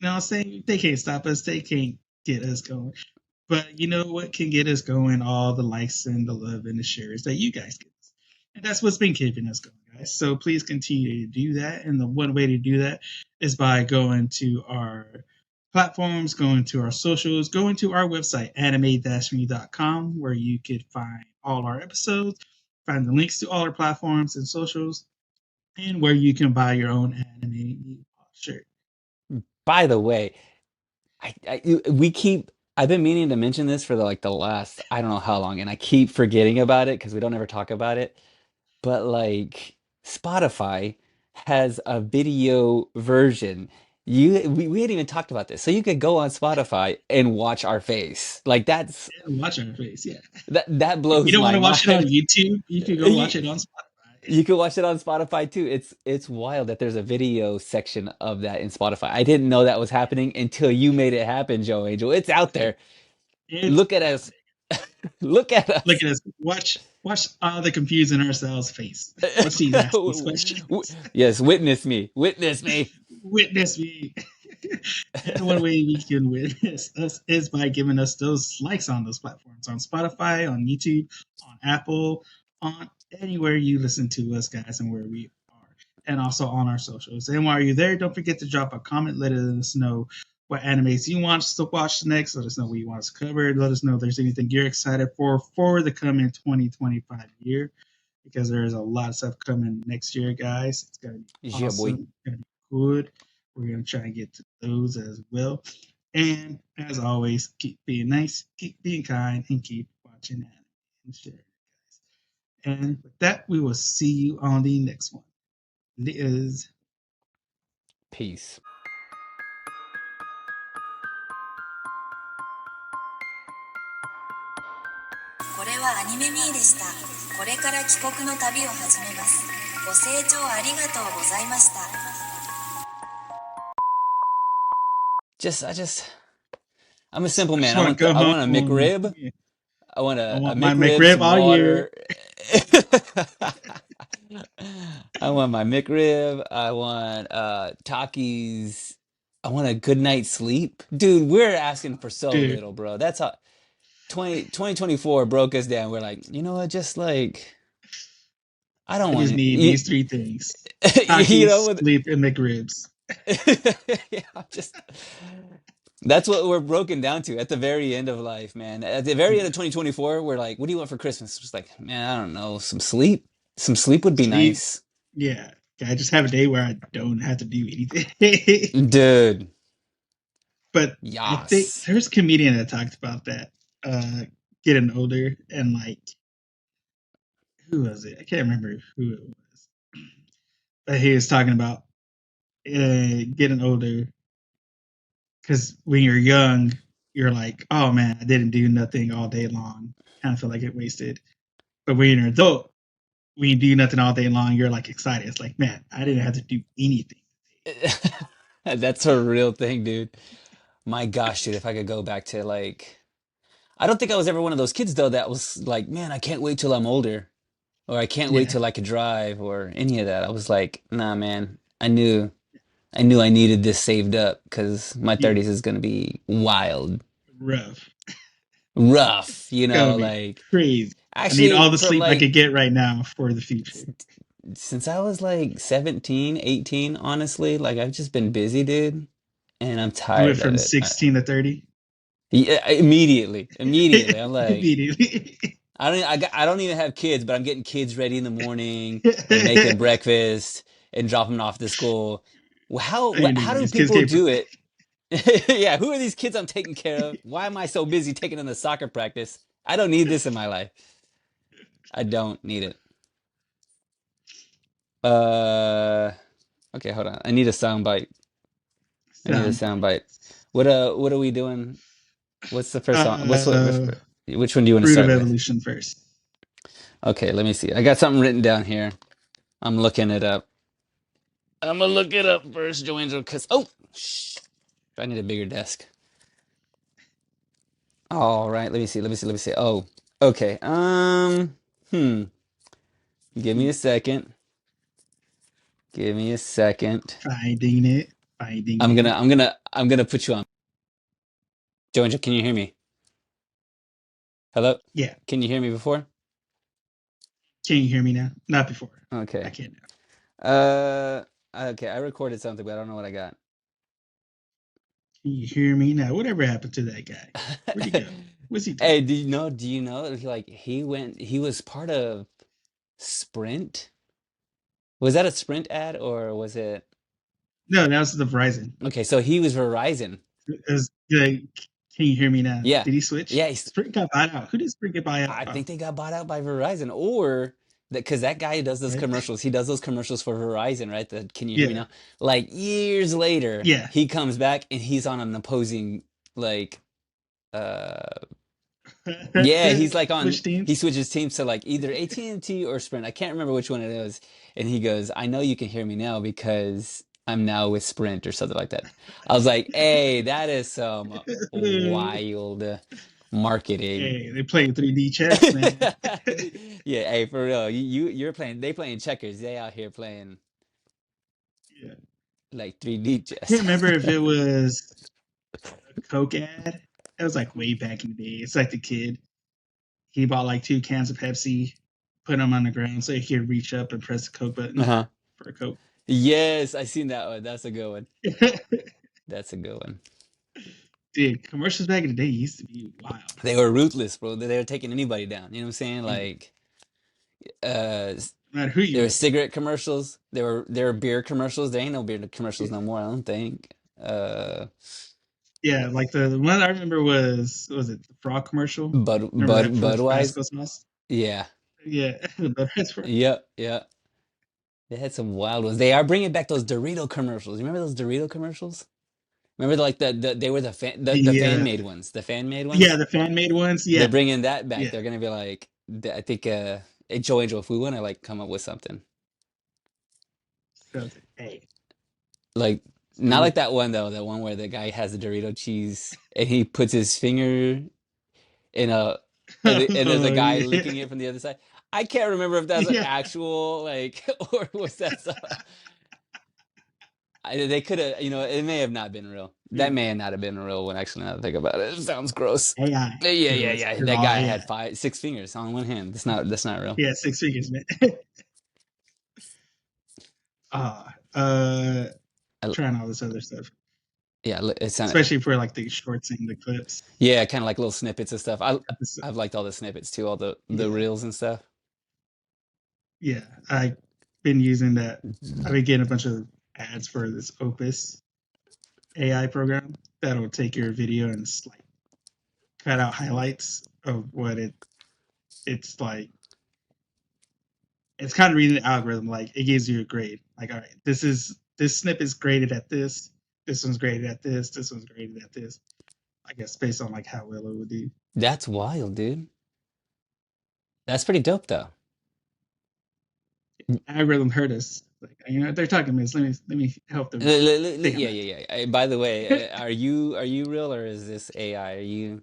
no, I'm saying they can't stop us. They can't get us going. But you know what can get us going? All the likes and the love and the shares that you guys give us. And that's what's been keeping us going, guys. So please continue to do that. And the one way to do that is by going to our platforms, going to our socials, going to our website, anime-me.com, where you could find all our episodes, find the links to all our platforms and socials, and where you can buy your own anime shirt. By the way, we keep. I've been meaning to mention this for the last I don't know how long, and I keep forgetting about it because we don't ever talk about it. But like Spotify has a video version. We hadn't even talked about this. So you could go on Spotify and watch our face. Like And watch our face, yeah. that If you blows don't want my to watch it on mind. YouTube, you can go watch You, it on Spotify. you can watch it on Spotify too. It's wild that there's a video section of that in Spotify. I didn't know that was happening until you made it happen, Joe Angel. It's out there. It's Look at out us. there. Look at Look us. at us. Watch all the confusing ourselves face. Watch these ask these questions. Yes, witness me. Witness me. Witness me. And one way we can witness us is by giving us those likes on those platforms, on Spotify, on YouTube, on Apple, on anywhere you listen to us, guys, and where we are, and also on our socials. And while you're there, don't forget to drop a comment, letting us know what animes you want us to watch next. Let us know what you want us to cover. Let us know if there's anything you're excited for the coming 2025 year, because there is a lot of stuff coming next year, guys. It's gonna be Yeah, boy. awesome. It's gonna be good. We're gonna try and get to those as well. And as always, keep being nice, keep being kind, and keep watching anime and sharing it, guys. And with that, we will see you on the next one. Liz. Peace. これはアニメミーでした。これから帰国の旅を始めます。ご清聴ありがとうございました。I'm a simple Just man. want to go I want a home. McRib. I want I a want my McRib, McRib some all year. water. I want my McRib. I want Takis. I want a good night's sleep. Dude, we're asking for so Dude, little, bro. That's how 2024 broke us down. We're like, you know what? Just like I don't I want just it. need these three things. You know Takis, what? sleep, and McRibs. Yeah, that's what we're broken down to at the very end of life, man. At the very end of 2024, we're like, what do you want for Christmas? Just like, man, I don't know, some sleep. Some sleep would be Sleep. nice. Yeah. I just have a day where I don't have to do anything. Dude, But I think yas. there's a comedian that talked about that. Getting older and like who was it? I can't remember who it was. But he was talking about getting older because when you're young, you're like, oh man, I didn't do nothing all day long. Kind of feel like it wasted. But when you're an adult, when you do nothing all day long, you're like excited. It's like, man, I didn't have to do anything. That's a real thing, dude. My gosh, dude, if I could go back to like, I don't think I was ever one of those kids though that was like, man, I can't wait till I'm older, or I can't wait Yeah, till I could drive, or any of that. I was like, nah, man. I knew I needed this saved up because my yeah, 30s is gonna be wild, rough. rough, It's gonna be like crazy. I need all actually the from sleep I like could get right now for the future. since I was like 17, 18, honestly, like I've just been busy, dude, and I'm You went tired of from it. 16 to 30 Yeah, immediately. I'm like, immediately. I don't even have kids, but I'm getting kids ready in the morning and making breakfast and dropping them off to school. Well, how do These kids people came from. do it? Yeah, who are these kids I'm taking care of? Why am I so busy taking them to soccer practice? I don't need this in my life. I don't need it. Uh, okay, hold on. I need a sound bite. I need a Sound sound bites. bite. What are we doing? What's the first song? Uh, Which one do you want to Fruit of start with? Evolution first. Okay, let me see. I got something written down here. I'm looking it up. I'm gonna look it up first, Joangel, because shh, I need a bigger desk. All right, let me see. Oh, okay. Give me a second. Give me a second. Finding it. I'm gonna put you on. Joangel, can you hear me? Hello? Yeah. Can you hear me before? Can you hear me now? Not before. I Okay. can now. Okay, I recorded something, but I don't know what I got. Can you hear me now? Whatever happened to that guy? Where'd he go? What's he doing? Hey, do you know like he was part of Sprint? Was that a Sprint ad or was it No, that was the Verizon. okay, so he was Verizon. It was like, can you hear me now? Yeah. Did he switch? Yeah, Sprint got bought out. Who did Sprint get bought out? I think they got bought out by Verizon or because that guy does those Right? commercials. He does those commercials for Verizon, right? The Can you hear me Yeah. now? Like years later, Yeah. he comes back and he's on an opposing like uh yeah, he's like on Switch teams. he switches teams to like either AT&T or Sprint. I can't remember which one it is. And he goes, "I know you can hear me now because I'm now with Sprint or something like that." I was like, "Hey, that is some wild marketing." Hey, they playing 3D chess, man. Yeah, hey, for real. You're playing checkers. They out here playing Yeah. like 3D I chess. can't remember if it was a Coke ad. It was like way back in the day. It's like the kid. He bought like 2 cans of Pepsi, put them on the ground so he could reach up and press the Coke button Uh-huh. for a Coke. Yes, I seen that one. That's a good one. That's a good one. Dude, commercials back in the day used to be wild. They were ruthless, bro. They were taking anybody down. You know what I'm saying? Like, No matter who you there were were. cigarette commercials. There were beer commercials. There ain't no beer commercials no more, I don't think. Yeah, like the one I remember was it the frog commercial? Remember that for Budweiser. Tabasco sauce? Yeah. Yeah, the Budweiser frog. Yep. Yep. They had some wild ones. They are bringing back those Dorito commercials. You remember those Dorito commercials? Remember like they were the fan made ones. The fan made ones. Yeah, the fan made ones. They're Yeah, bringing that back. yeah. They're gonna be like, I think, hey, Joe Angel, if we want to like come up with something So, hey, like not like that one though, that one where the guy has the Dorito cheese and he puts his finger in and there's a guy licking it from the other side. I can't remember if that's an yeah. actual like or was that they could have, it may have not been real. That may not have been a real one, actually, now that I think about it. It sounds gross. AI. Yeah. It was That all guy AI. had 6 fingers on one hand. That's not real. Yeah, 6 figures, man. Trying all this other stuff, Yeah, it sounded, especially for like the shorts and the clips. yeah, kind of like little snippets and stuff. Episode. I've liked all the snippets too, all the Yeah. reels and stuff. Yeah, I've been using that. I've been getting a bunch of ads for this Opus AI program that'll take your video and like cut out highlights of what it's like. It's kind of reading the algorithm, like it gives you a grade. Like, all right, this snip is graded at this. This one's graded at this. This one's graded at this. I guess based on like how well it would do. That's wild, dude. That's pretty dope, though. Algorithm hurt us. Like, they're talking to me. So let me help them. Yeah. By the way, are you real or is this AI?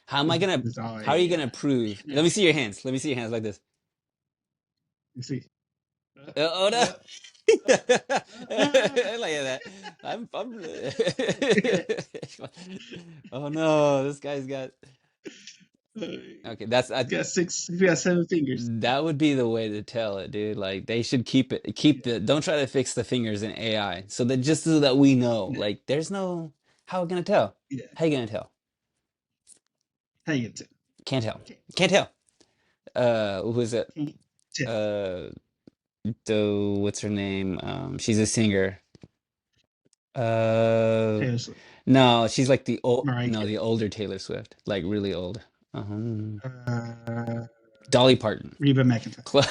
How are you gonna prove? Let me see your hands. Let me see your hands like this. You see. Oh no. Look at that. Oh no, this guy's got. Okay, He got 7 fingers. That would be the way to tell it, dude. Like they should don't try to fix the fingers in AI. So that just so that we know, like there's no, how are we gonna tell? Yeah. How you gonna tell? How you get to? Can't tell. Can't tell. Who was it? Can't tell. Uh, what's her name? She's a singer. Taylor Swift, No, she's like Mariah no, Carey, the older Taylor Swift, like really old. Um, uh, Dolly Parton. Reba McEntire, Close,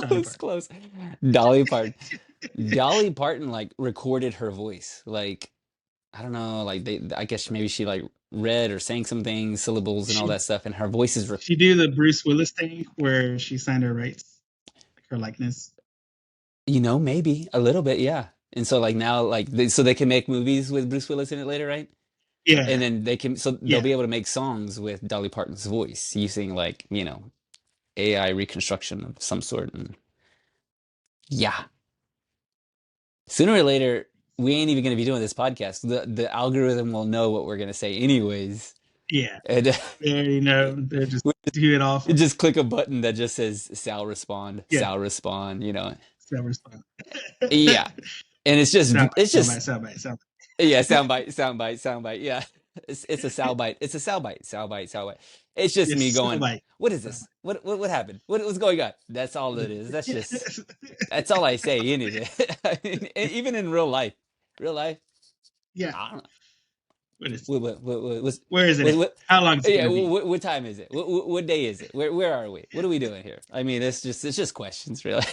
Dolly close, Parton. close. Dolly Parton. Dolly Parton like recorded her voice. Like I don't know, like I guess maybe she like read or sang some things, syllables and all She that stuff, and her voice is she do the Bruce Willis thing where she signed her rights, like her likeness. maybe a little bit, yeah. And so like now like so they can make movies with Bruce Willis in it later, right? And Yeah, then they'll yeah. be able to make songs with Dolly Parton's voice using like, AI reconstruction of some sort. And yeah, sooner or later, we ain't even going to be doing this podcast. The algorithm will know what we're going to say anyways. Yeah, And they already know. They just we do it all for just click a button that just says Sal respond, yeah. Sal respond. That response. Yeah. And it's just, Soundbite. yeah, soundbite. Yeah. It's a soundbite. It's a soundbite. It's just me Yes, going, soundbite. what is this? What happened? What's going on? That's all it is. That's all I say in it. I mean, even in real life. Yeah. I don't know. What is? Where is it? How long is it Yeah, gonna be? what time is it? What day is it? Where are we? What are we doing here? I mean, it's just questions, really.